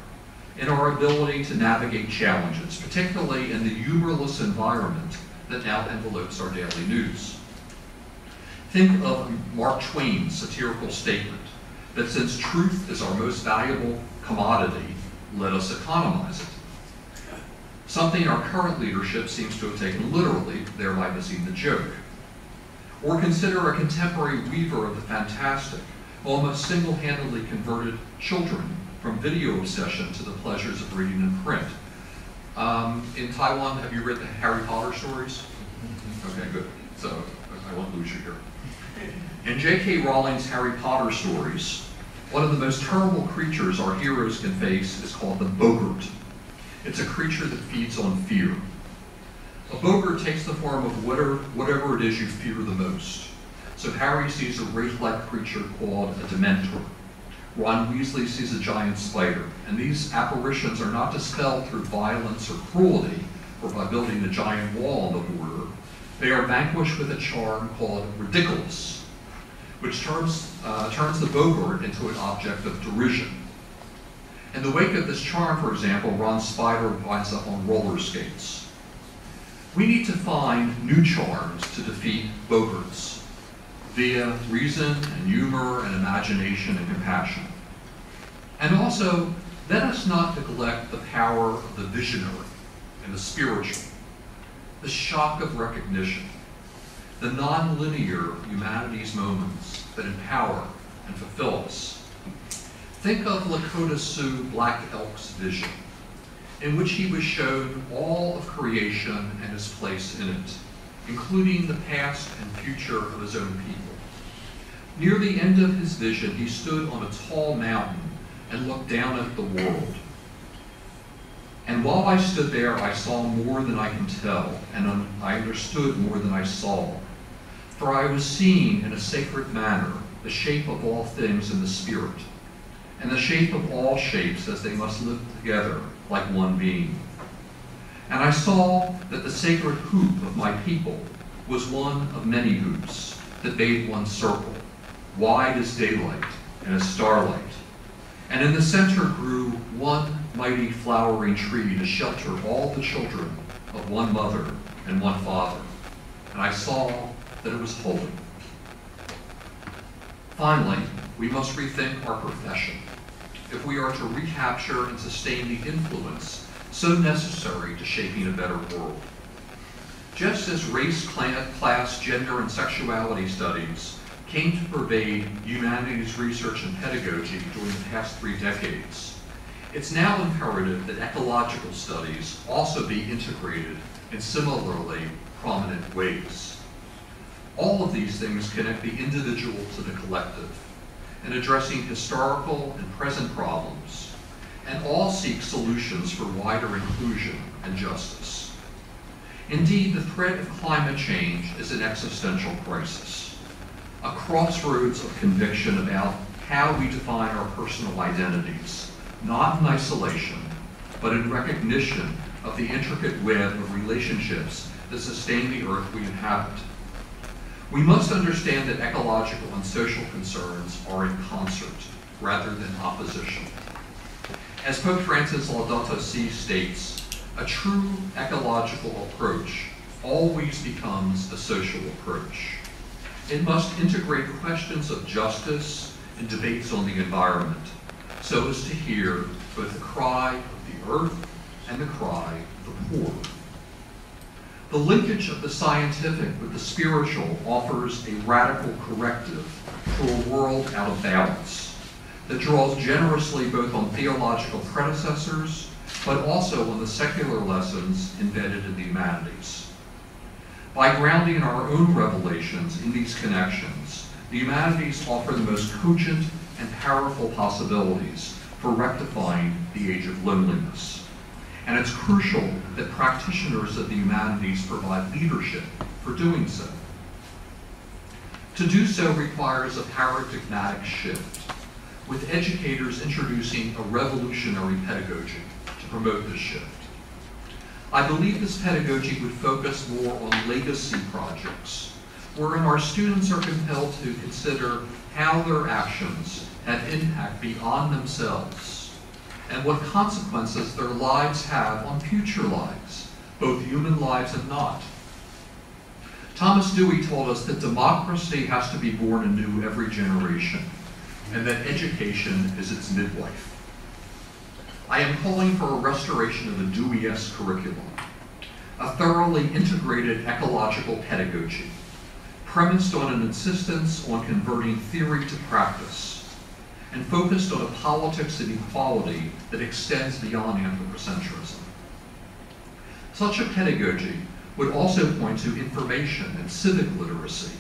Speaker 3: in our ability to navigate challenges, particularly in the humorless environment that now envelopes our daily news. Think of Mark Twain's satirical statement that since truth is our most valuable commodity, let us economize it. Something our current leadership seems to have taken literally, thereby missing the joke. Or consider a contemporary weaver of the fantastic, almost single-handedly converted children from video obsession to the pleasures of reading in print. In Taiwan, have you read the Harry Potter stories? Okay, good. So I won't lose you here. In J.K. Rowling's Harry Potter stories, one of the most terrible creatures our heroes can face is called the Boggart. It's a creature that feeds on fear. A Boggart takes the form of whatever it is you fear the most. So Harry sees a wraith-like creature called a Dementor. Ron Weasley sees a giant spider, and these apparitions are not dispelled through violence or cruelty, or by building a giant wall on the border. They are vanquished with a charm called ridiculous, which turns the Boggart into an object of derision. In the wake of this charm, for example, Ron's spider winds up on roller skates. We need to find new charms to defeat Boggarts via reason and humor and imagination and compassion. And also, let us not neglect the power of the visionary and the spiritual, the shock of recognition, the non-linear humanities moments that empower and fulfill us. Think of Lakota Sioux Black Elk's vision, in which he was shown all of creation and his place in it, including the past and future of his own people. Near the end of his vision, he stood on a tall mountain and looked down at the world. And while I stood there, I saw more than I can tell, and I understood more than I saw. For I was seeing in a sacred manner the shape of all things in the spirit, and the shape of all shapes as they must live together like one being. And I saw that the sacred hoop of my people was one of many hoops that made one circle, wide as daylight and as starlight. And in the center grew one mighty flowering tree to shelter all the children of one mother and one father. And I saw that it was holy. Finally, we must rethink our profession if we are to recapture and sustain the influence so necessary to shaping a better world. Just as race, class, gender, and sexuality studies came to pervade humanities research and pedagogy during the past 3 decades, it's now imperative that ecological studies also be integrated in similarly prominent ways. All of these things connect the individual to the collective in addressing historical and present problems, and all seek solutions for wider inclusion and justice. Indeed, the threat of climate change is an existential crisis, a crossroads of conviction about how we define our personal identities, not in isolation, but in recognition of the intricate web of relationships that sustain the earth we inhabit. We must understand that ecological and social concerns are in concert rather than opposition. As Pope Francis Laudato Si states, a true ecological approach always becomes a social approach. It must integrate questions of justice and debates on the environment so as to hear both the cry of the earth and the cry of the poor. The linkage of the scientific with the spiritual offers a radical corrective to a world out of balance that draws generously both on theological predecessors, but also on the secular lessons embedded in the humanities. By grounding our own revelations in these connections, the humanities offer the most cogent and powerful possibilities for rectifying the age of loneliness. And it's crucial that practitioners of the humanities provide leadership for doing so. To do so requires a paradigmatic shift, with educators introducing a revolutionary pedagogy to promote this shift. I believe this pedagogy would focus more on legacy projects, wherein our students are compelled to consider how their actions have impact beyond themselves, and what consequences their lives have on future lives, both human lives and not. Thomas Dewey told us that democracy has to be born anew every generation, and that education is its midwife. I am calling for a restoration of the Dewey-esque curriculum, a thoroughly integrated ecological pedagogy, premised on an insistence on converting theory to practice, and focused on a politics of equality that extends beyond anthropocentrism. Such a pedagogy would also point to information and civic literacy,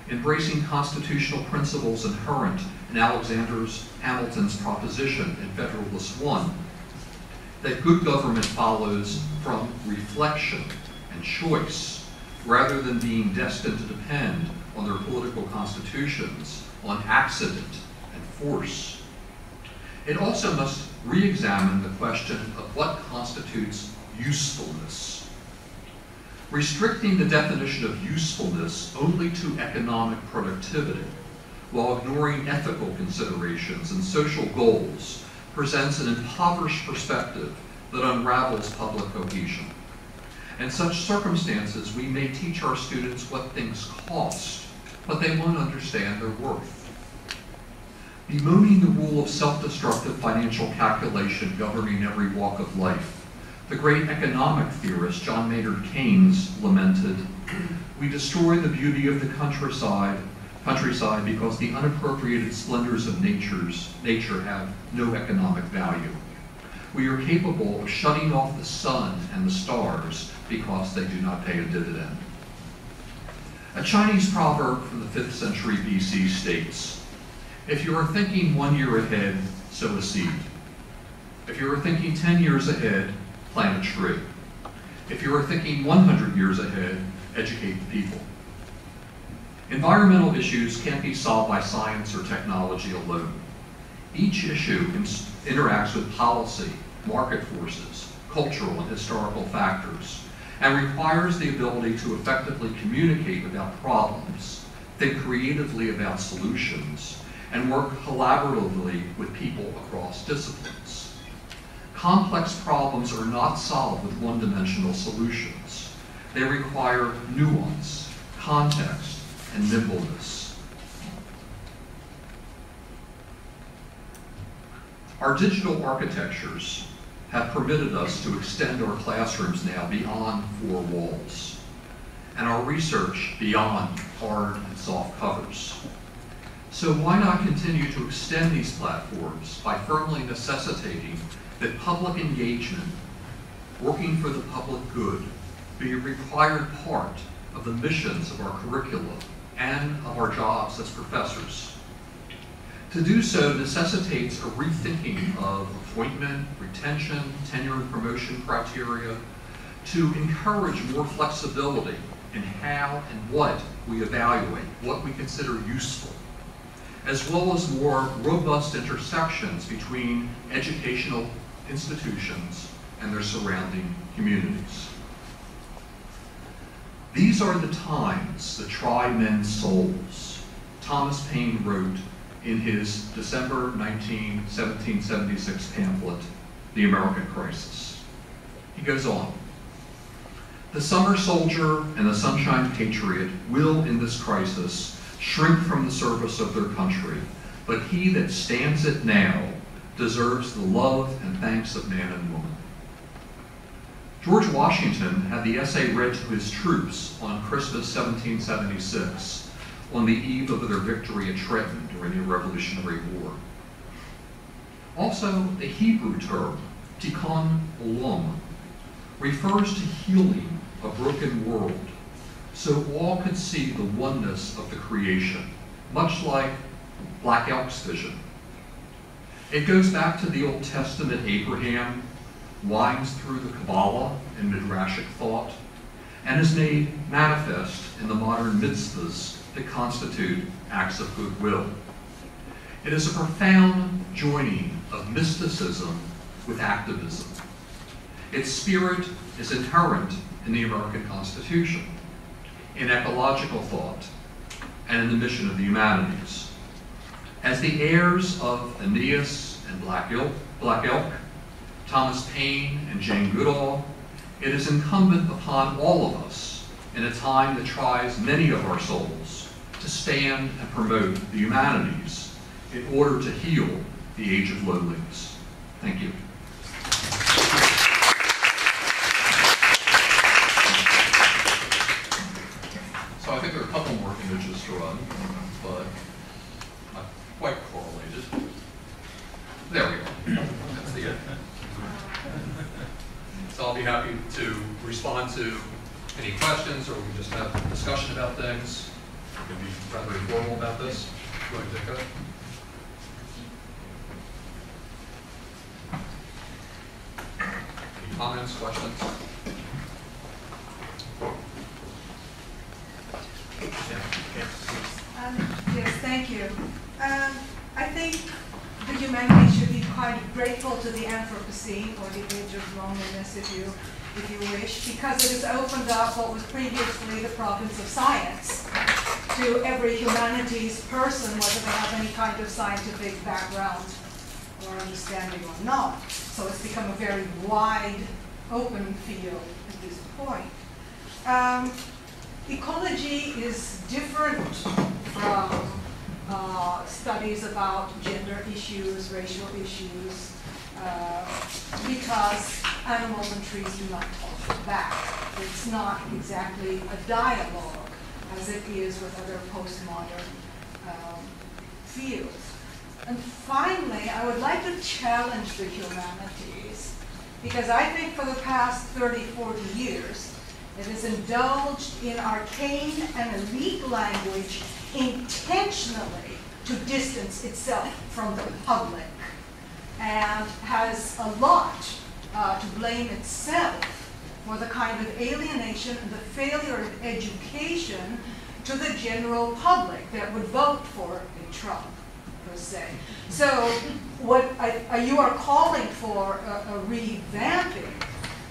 Speaker 3: embracing constitutional principles inherent in Alexander Hamilton's proposition in Federalist 1, that good government follows from reflection and choice, rather than being destined to depend on their political constitutions, on accident and force. It also must re-examine the question of what constitutes usefulness. Restricting the definition of usefulness only to economic productivity, while ignoring ethical considerations and social goals, presents an impoverished perspective that unravels public cohesion. In such circumstances, we may teach our students what things cost, but they won't understand their worth. Bemoaning the rule of self-destructive financial calculation governing every walk of life, the great economic theorist John Maynard Keynes lamented, "We destroy the beauty of the countryside because the unappropriated splendors of nature have no economic value. We are capable of shutting off the sun and the stars because they do not pay a dividend." A Chinese proverb from the 5th century BC states, "If you are thinking 1 year ahead, sow a seed. If you are thinking 10 years ahead, plant a tree. If you are thinking 100 years ahead, educate the people." Environmental issues can't be solved by science or technology alone. Each issue interacts with policy, market forces, cultural, and historical factors, and requires the ability to effectively communicate about problems, think creatively about solutions, and work collaboratively with people across disciplines. Complex problems are not solved with one-dimensional solutions. They require nuance, context, and nimbleness. Our digital architectures have permitted us to extend our classrooms now beyond four walls, and our research beyond hard and soft covers. So why not continue to extend these platforms by firmly necessitating that public engagement, working for the public good, be a required part of the missions of our curricula and of our jobs as professors. To do so necessitates a rethinking of appointment, retention, tenure and promotion criteria to encourage more flexibility in how and what we evaluate, what we consider useful, as well as more robust intersections between educational institutions and their surrounding communities. These are the times that try men's souls, Thomas Paine wrote in his December 1776 pamphlet, The American Crisis. He goes on, "The summer soldier and the sunshine patriot will in this crisis shrink from the service of their country, but he that stands it now deserves the love and thanks of man and woman." George Washington had the essay read to his troops on Christmas 1776, on the eve of their victory at Trenton during the Revolutionary War. Also, the Hebrew term, tikkun olam, refers to healing a broken world, so all could see the oneness of the creation, much like Black Elk's vision. It goes back to the Old Testament Abraham, winds through the Kabbalah and Midrashic thought, and is made manifest in the modern mitzvahs that constitute acts of goodwill. It is a profound joining of mysticism with activism. Its spirit is inherent in the American Constitution, in ecological thought, and in the mission of the humanities. As the heirs of Aeneas and Black Elk, Thomas Paine and Jane Goodall, it is incumbent upon all of us in a time that tries many of our souls to stand and promote the humanities in order to heal the age of loneliness. Thank you. So I think there are a couple more images to run, but not quite correlated. There we go. That's the end. So I'll be happy to respond to any questions, or we can just have a discussion about things. We can be rather informal about this. Go ahead, Dick. Any comments, questions?
Speaker 10: Yes, thank you. I think the humanities should be quite grateful to the Anthropocene, or the age of loneliness, if you wish, because it has opened up what was previously the province of science to every humanities person, whether they have any kind of scientific background or understanding or not. So it's become a very wide, open field at this point. Ecology is different from studies about gender issues, racial issues, because animals and trees do not talk back. It's not exactly a dialogue as it is with other postmodern fields. And finally, I would like to challenge the humanities, because I think for the past 30, 40 years, it has indulged in arcane and elite language intentionally to distance itself from the public, and has a lot to blame itself for the kind of alienation and the failure of education to the general public that would vote for a Trump, per se. So what you are calling for a revamping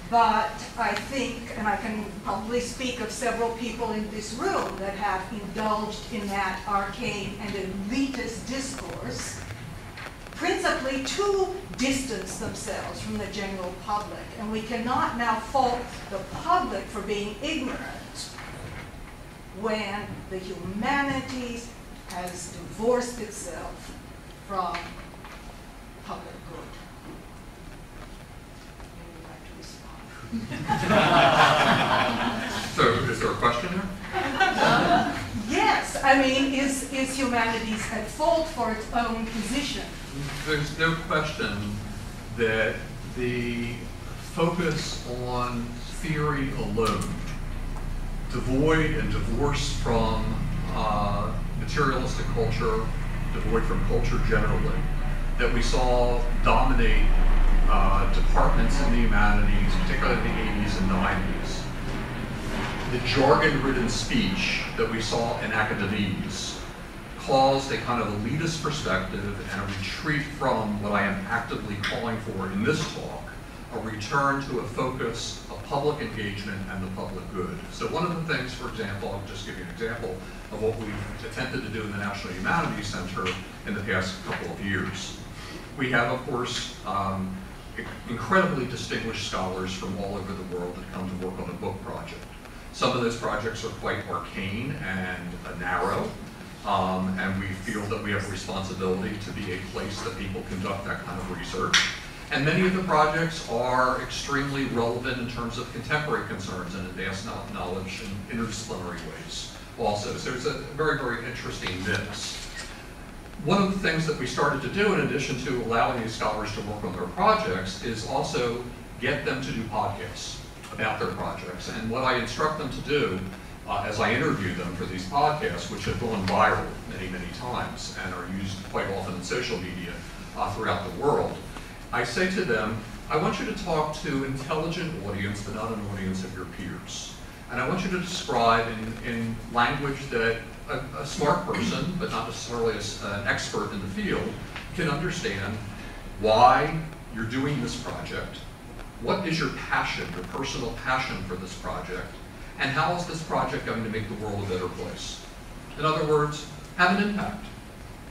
Speaker 10: But I think, and I can probably speak of several people in this room that have indulged in that arcane and elitist discourse, principally to distance themselves from the general public. And we cannot now fault the public for being ignorant when the humanities has divorced itself from public good.
Speaker 3: So, is there a question there?
Speaker 10: Yes, I mean, is humanities at fault for its own position?
Speaker 3: There's no question that the focus on theory alone, devoid and divorced from materialistic culture, devoid from culture generally, that we saw dominate departments in the humanities, particularly in the 80s and 90s. The jargon-ridden speech that we saw in academies caused a kind of elitist perspective and a retreat from what I am actively calling for in this talk, a return to a focus of public engagement and the public good. So one of the things, for example, I'll just give you an example of what we've attempted to do in the National Humanities Center in the past couple of years. We have, of course, incredibly distinguished scholars from all over the world that come to work on a book project. Some of those projects are quite arcane and narrow, and we feel that we have a responsibility to be a place that people conduct that kind of research. And many of the projects are extremely relevant in terms of contemporary concerns and advanced knowledge in interdisciplinary ways also. So it's a very, very interesting mix. One of the things that we started to do, in addition to allowing these scholars to work on their projects, is also get them to do podcasts about their projects. And what I instruct them to do, as I interview them for these podcasts, which have gone viral many, many times and are used quite often in social media throughout the world, I say to them, I want you to talk to an intelligent audience, but not an audience of your peers. And I want you to describe in language that a smart person, but not necessarily an expert in the field, can understand why you're doing this project, what is your passion, your personal passion for this project, and how is this project going to make the world a better place? In other words, have an impact.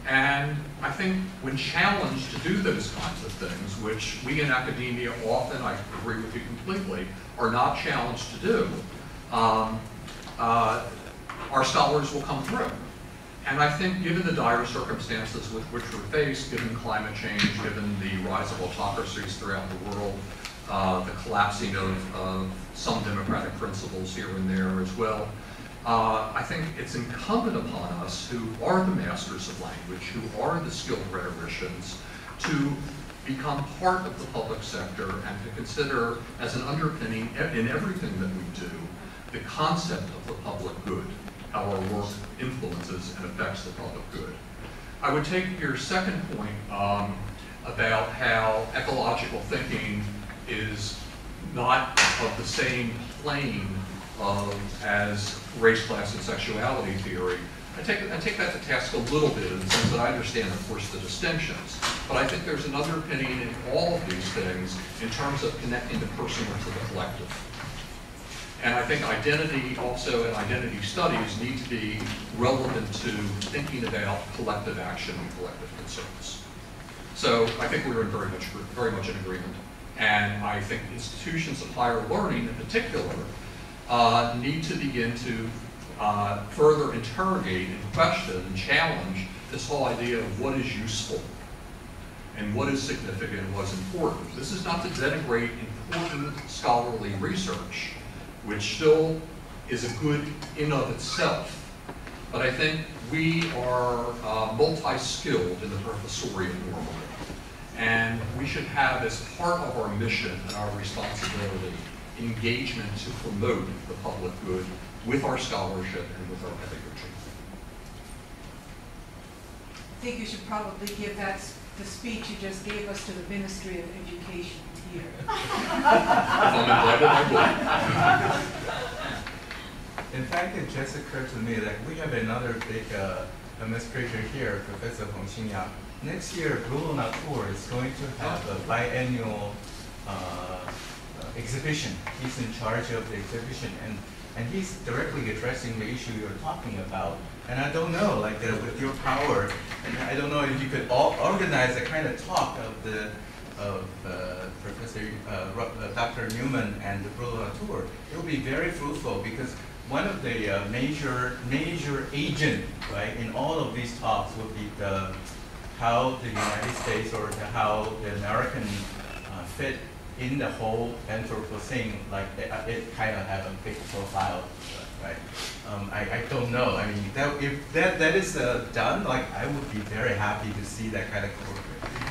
Speaker 3: And I think when challenged to do those kinds of things, which we in academia often, I agree with you completely, are not challenged to do, our scholars will come through. And I think given the dire circumstances with which we're faced, given climate change, given the rise of autocracies throughout the world, the collapsing of some democratic principles here and there as well, I think it's incumbent upon us who are the masters of language, who are the skilled rhetoricians, to become part of the public sector and to consider as an underpinning in everything that we do the concept of the public good, how our work influences and affects the public good. I would take your second point about how ecological thinking is not of the same plane as race, class, and sexuality theory. I take that to task a little bit in the sense that I understand, of course, the distinctions, but I think there's an underpinning in all of these things in terms of connecting the personal to the collective. And I think identity also and identity studies need to be relevant to thinking about collective action and collective concerns. So I think we're very much in agreement. And I think institutions of higher learning in particular need to begin to further interrogate and question and challenge this whole idea of what is useful and what is significant and what's important. This is not to denigrate important scholarly research, which still is a good in of itself. But I think we are multi-skilled in the professoriate normally. And we should have as part of our mission and our responsibility engagement to promote the public good with our scholarship and with our pedagogy.
Speaker 10: I think you should probably give that the speech you just gave us to the Ministry of Education here.
Speaker 3: If I'm invited, I will.
Speaker 11: In fact, it just occurred to me that we have another big administrator here, Professor Hong Xingyang. Next year, Blue Luna Tour is going to have a biannual exhibition. He's in charge of the exhibition, and he's directly addressing the issue you're talking about. And I don't know, like with your power, and I don't know if you could organize a kind of talk of Professor Dr. Newman and Bruno Latour. It will be very fruitful because one of the major agent, right, in all of these talks will be how the United States or how the American fit in the whole Anthropocene, like it kind of have a big profile, right? I don't know. I mean, if that is done, like I would be very happy to see that kind of collaboration.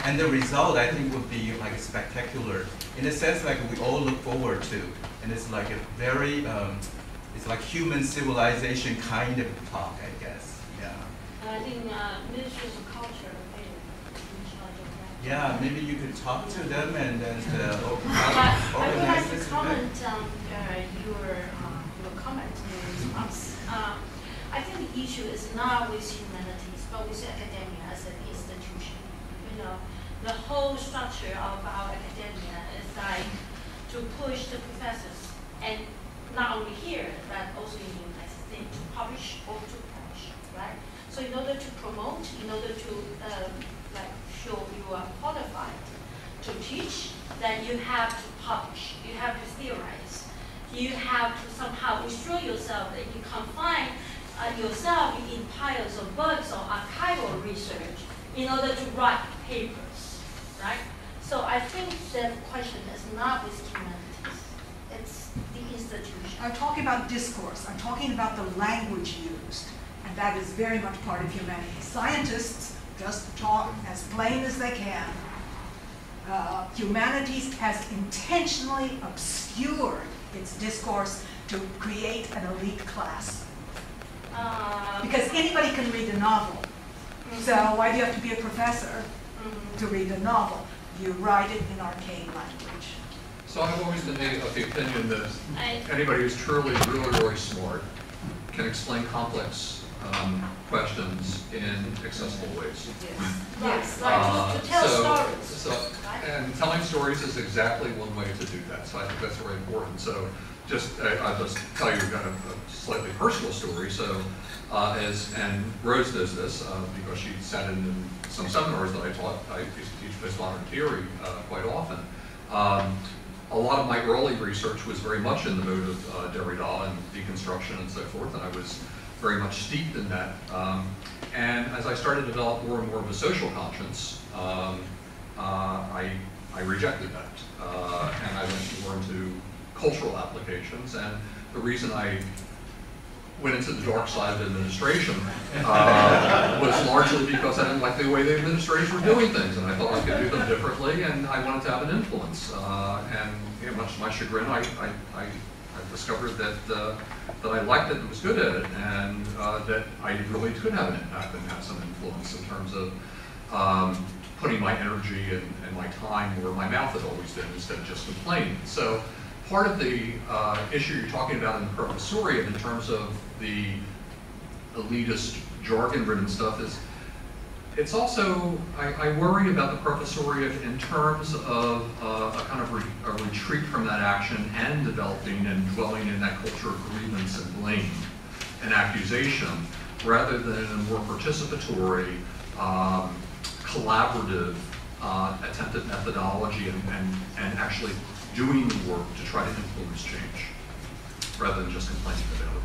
Speaker 11: And the result, I think, would be like spectacular in a sense, like we all look forward to. And it's like a very, it's like human civilization kind of talk, I guess. Yeah.
Speaker 12: I think Ministry of Culture is in charge of that.
Speaker 11: Yeah, maybe you could talk to them and then
Speaker 12: I would like to comment on your comment in response. I think the issue is not with humanities, but with academia as an institution. You know, the whole structure of our academia is like to push the professors, and not only here, but also in the United States, to publish or to publish, right? So in order to promote, in order to like show you are qualified to teach, then you have to publish, you have to theorize, you have to somehow withdraw yourself, that you confine yourself in piles of books or archival research in order to write papers, right? So I think the question is not with humanities, it's the institution.
Speaker 10: I'm talking about discourse, I'm talking about the language used, and that is very much part of humanities. Scientists just talk as plain as they can. Humanities has intentionally obscured its discourse to create an elite class. Because anybody can read a novel. So why do you have to be a professor to read a novel? You write it in arcane language.
Speaker 3: So I've always been of the opinion that anybody who's truly, really smart can explain complex questions in accessible ways.
Speaker 10: Yes.
Speaker 12: To tell stories.
Speaker 3: And telling stories is exactly one way to do that. So I think that's very important. So I'll just tell you kind of a slightly personal story. So and Rose does this because she sat in some seminars that I taught. I used to teach postmodern theory quite often. A lot of my early research was very much in the mode of Derrida and deconstruction and so forth, and I was very much steeped in that. And as I started to develop more and more of a social conscience, I rejected that. And I went more into cultural applications. And the reason I went into the dark side of administration was largely because I didn't like the way the administrators were doing things, and I thought I could do them differently, and I wanted to have an influence. And you know, much to my chagrin, I discovered that I liked it and was good at it, and that I really could have an impact and have some influence in terms of putting my energy and my time where my mouth had always been instead of just complaining. So part of the issue you're talking about in the professoriate in terms of the elitist jargon-ridden stuff is, it's also, I worry about the professoriate in terms of a kind of a retreat from that action and developing and dwelling in that culture of grievance and blame and accusation, rather than a more participatory, collaborative attempt at methodology and actually doing the work to try to influence change, rather than just complaining about it.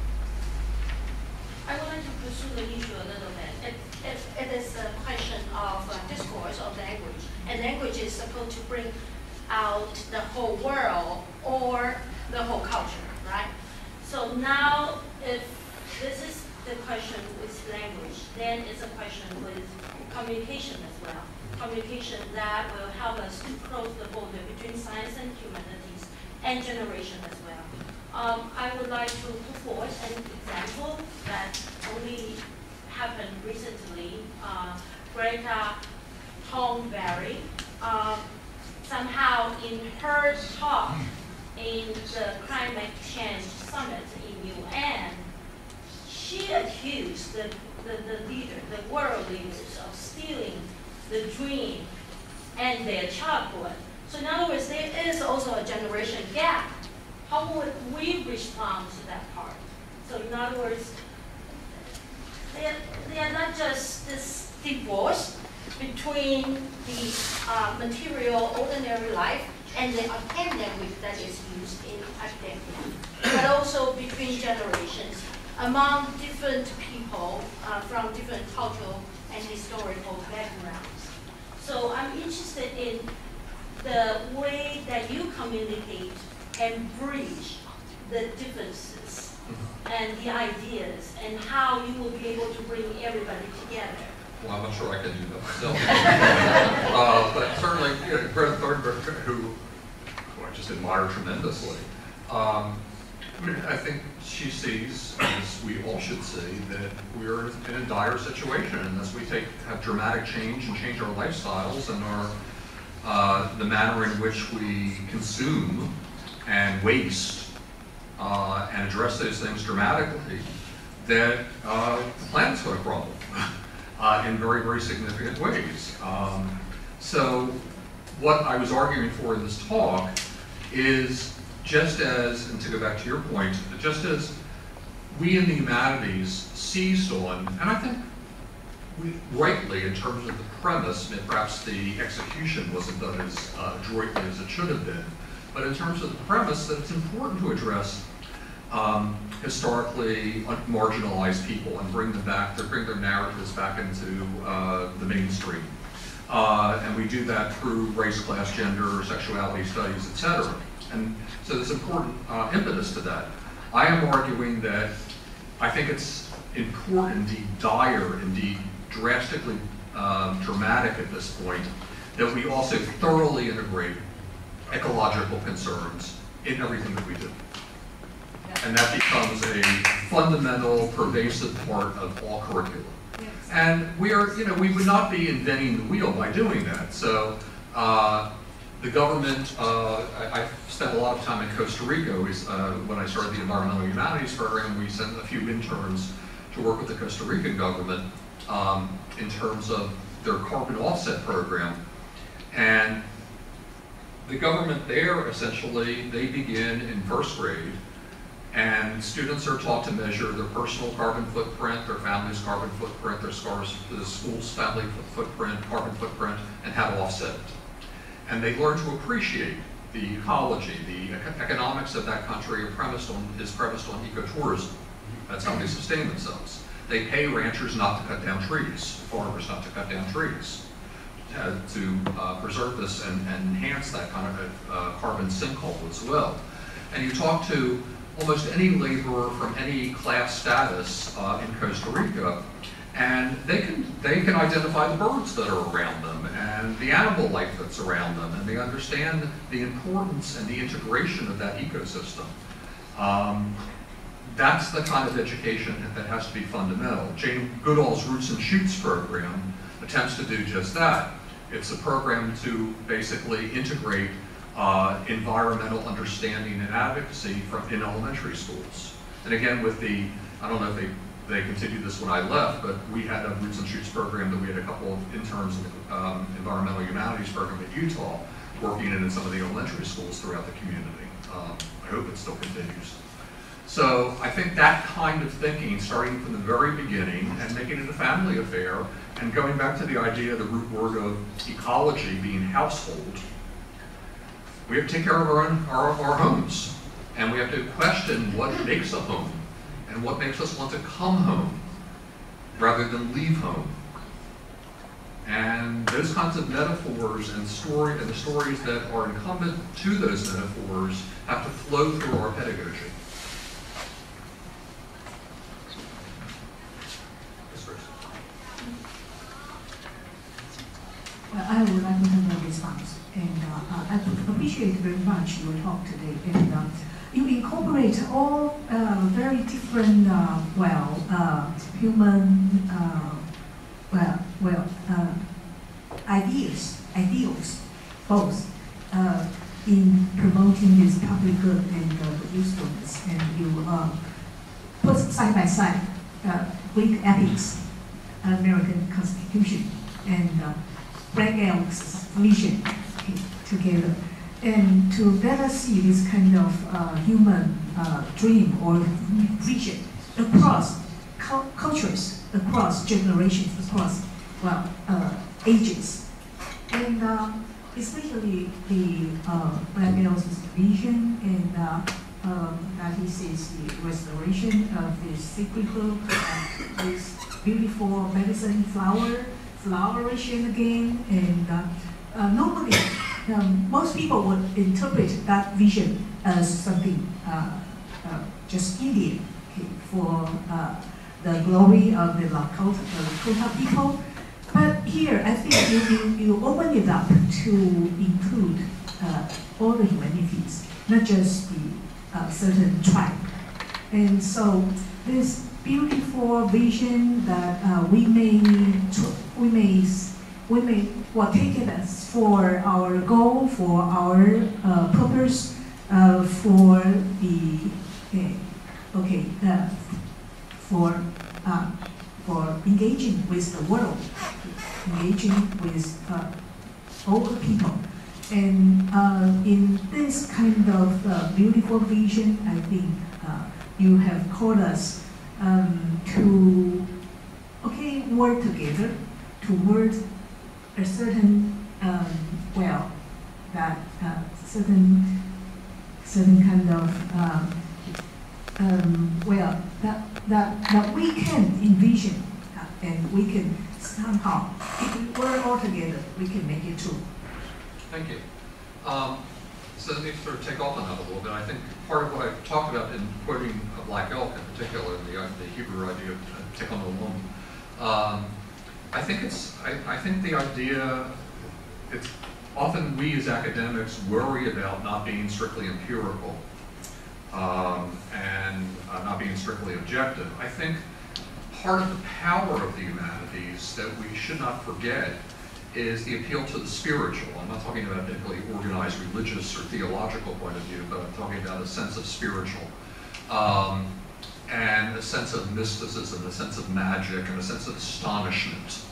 Speaker 12: I would like to pursue the issue a little bit. It is a question of discourse, of language, and language is supposed to bring out the whole world or the whole culture, right? So now, if this is the question with language, then it's a question with communication as well. Communication that will help us to close the border between science and humanities and generation as well. I would like to put forward an example that only happened recently. Greta Thunberg, somehow in her talk in the climate change summit in UN, she accused the world leaders of stealing the dream and their childhood So in other words, there is also a generation gap. How would we respond to that part? So in other words, they are not just this divorce between the material, ordinary life and the academic that is used in academia, but also between generations, among different people from different cultural and historical backgrounds. So I'm interested in the way that you communicate and bridge the differences and the ideas and how you will be able to bring everybody together.
Speaker 3: Well, I'm not sure I can do that myself. But certainly, you know, Greta Thunberg, who I just admire tremendously, I mean, I think she sees, as we all should see, that we're in a dire situation unless we have dramatic change and change our lifestyles and the manner in which we consume and waste and address those things dramatically, that the planet's going to crumble in very, very significant ways. So what I was arguing for in this talk is just as, and to go back to your point, just as we in the humanities seized on, and I think we rightly in terms of the premise, and perhaps the execution wasn't done as adroitly as it should have been, but in terms of the premise that it's important to address historically marginalized people and bring them back, to bring their narratives back into the mainstream. And we do that through race, class, gender, sexuality studies, etc. And so there's important impetus to that. I am arguing that I think it's important, indeed dire, indeed drastically dramatic at this point, that we also thoroughly integrate ecological concerns in everything that we do. And that becomes a fundamental, pervasive part of all curriculum. Yes. And we are, you know, we would not be inventing the wheel by doing that. So the government, I spent a lot of time in Costa Rica. When I started the Environmental Humanities program, we sent a few interns to work with the Costa Rican government in terms of their carbon offset program. And the government there, essentially, they begin in first grade, and students are taught to measure their personal carbon footprint, their family's carbon footprint, the school's family footprint, carbon footprint, and how to offset it. And they learn to appreciate the ecology, the economics of that country is premised on ecotourism. That's how they sustain themselves. They pay ranchers not to cut down trees, farmers not to cut down trees, to preserve this and enhance that kind of carbon sinkhole as well. And you talk to almost any laborer from any class status in Costa Rica, and they can identify the birds that are around them and the animal life that's around them, and they understand the importance and the integration of that ecosystem. That's the kind of education that has to be fundamental. Jane Goodall's Roots and Shoots program attempts to do just that. It's a program to basically integrate environmental understanding and advocacy in elementary schools. And again, with the, I don't know if they continued this when I left, but we had a Roots and Shoots program that we had a couple of interns in the Environmental Humanities program at Utah working in some of the elementary schools throughout the community. I hope it still continues. So I think that kind of thinking, starting from the very beginning and making it a family affair, and going back to the idea, the root word of ecology being household, we have to take care of our homes, and we have to question what makes a home and what makes us want to come home rather than leave home. And those kinds of metaphors and the stories that are incumbent to those metaphors have to flow through our pedagogy.
Speaker 13: I would like to have a response, and I appreciate very much your talk today. And you incorporate all very different, human, ideals, both in promoting this public good and usefulness. And you put side by side Greek ethics, American Constitution, and Frank Elk's vision together. And to better see this kind of human dream or vision across cultures, across generations, across, well, ages. And especially the Black girls' vision, and that is the restoration of this sacred book, this beautiful medicine floweration again. And normally, most people would interpret that vision as something just Indian, okay, for the glory of the Lakota people. But here, I think you open it up to include all the humanities, not just the certain tribe. And so this beautiful vision that we may take it as for our goal, for our purpose, for engaging with the world, engaging with all the people. And in this kind of beautiful vision, I think you have called us to work together towards a certain certain kind of that we can envision, and we can somehow, if we work all together, we can make it true.
Speaker 3: Thank you. So let me sort of take off on that a little bit. I think part of what I talked about in quoting a black elk in particular, the Hebrew idea of take on the loom. I think the idea, it's often we as academics worry about not being strictly empirical and not being strictly objective. I think part of the power of the humanities that we should not forget is the appeal to the spiritual. I'm not talking about a particularly organized religious or theological point of view, but I'm talking about a sense of spiritual and a sense of mysticism, a sense of magic, and a sense of astonishment.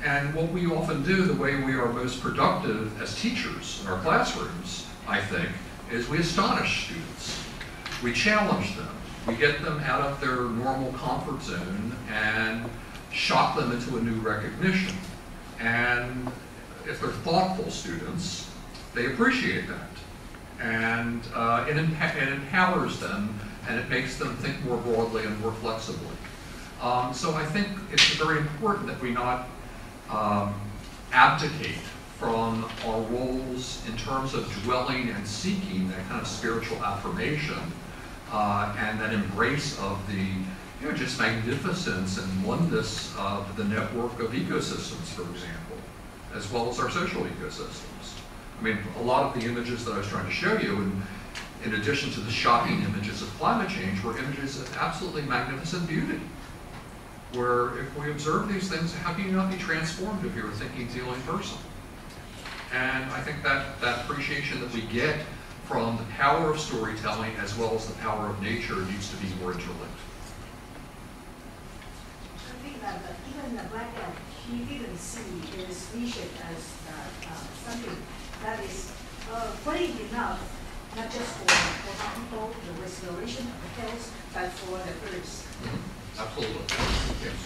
Speaker 3: And what we often do, the way we are most productive as teachers in our classrooms, I think, is we astonish students. We challenge them. We get them out of their normal comfort zone and shock them into a new recognition. And if they're thoughtful students, they appreciate that. And it empowers them, and it makes them think more broadly and more flexibly. So I think it's very important that we not abdicate from our roles in terms of dwelling and seeking that kind of spiritual affirmation and that embrace of the just magnificence and oneness of the network of ecosystems, for example, as well as our social ecosystems. I mean, a lot of the images that I was trying to show you, in addition to the shocking images of climate change, were images of absolutely magnificent beauty. Where if we observe these things, how can you not be transformed if you're a thinking, feeling person? And I think that appreciation that we get from the power of storytelling as well as the power of nature needs to be more interlinked.
Speaker 2: I think that even the black elk, he didn't see his vision as something that is great enough, not just for the people, the restoration of the hills, but for the birds.
Speaker 3: Absolutely. Yes.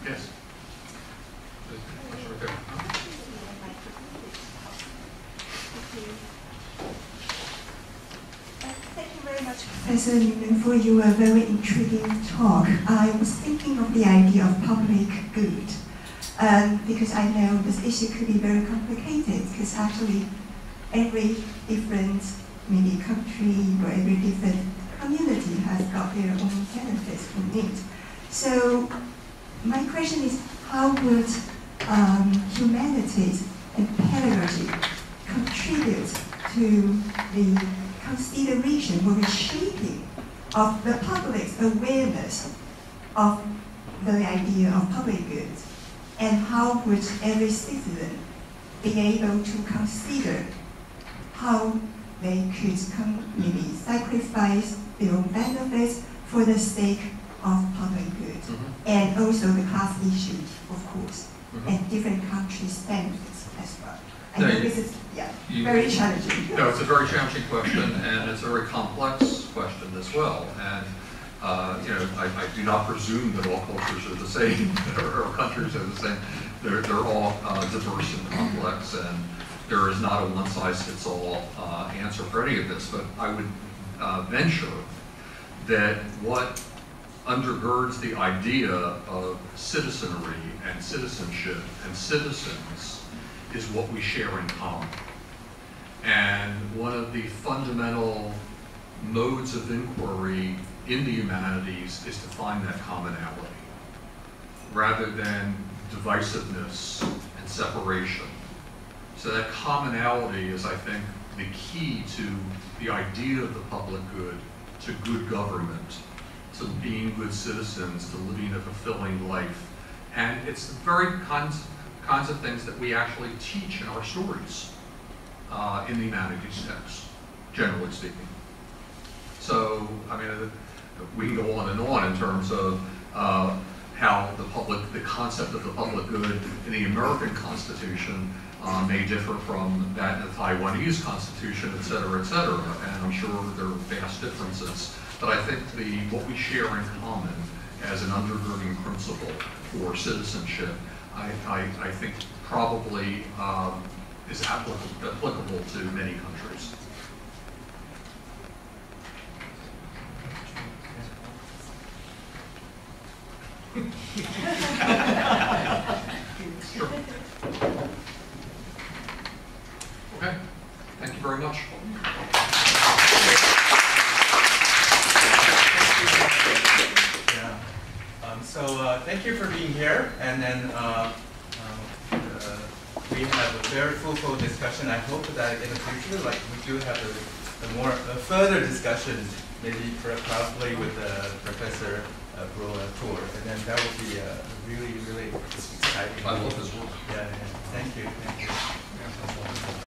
Speaker 3: Yes. Right there.
Speaker 14: Thank you very much, Professor Newman, for your very intriguing talk. I was thinking of the idea of public good, because I know this issue could be very complicated, because actually every different maybe country or every different community has got their own benefits from it. So my question is, how would humanities and pedagogy contribute to the consideration or the shaping of the public's awareness of the idea of public good? And how would every citizen be able to consider how they could maybe sacrifice their own benefits for the sake of public good, and also the class issue, of course, and different countries' benefits as well. I know this is very challenging.
Speaker 3: No, it's a very challenging question, and it's a very complex question as well. And you know, I do not presume that all cultures are the same, or countries are the same. They're all diverse and complex, and there is not a one-size-fits-all answer for any of this. But I would venture that what undergirds the idea of citizenry and citizenship and citizens is what we share in common. And one of the fundamental modes of inquiry in the humanities is to find that commonality, rather than divisiveness and separation. So that commonality is, I think, the key to the idea of the public good, to good government, to being good citizens, to living a fulfilling life. And it's the very kinds of things that we actually teach in our stories in the humanities text, generally speaking. So, I mean, we can go on and on in terms of how the concept of the public good in the American Constitution may differ from that in the Taiwanese Constitution, et cetera, and I'm sure there are vast differences. But I think what we share in common as an undergirding principle for citizenship, I think probably is applicable to many countries. Sure. Okay, thank you very much.
Speaker 11: So thank you for being here, and then we have a very fruitful discussion. I hope that in the future, like we do have a further discussion, maybe probably with Professor Tour, and then that would be really, really exciting.
Speaker 3: I love his work.
Speaker 11: Yeah, yeah. Thank you. Thank you.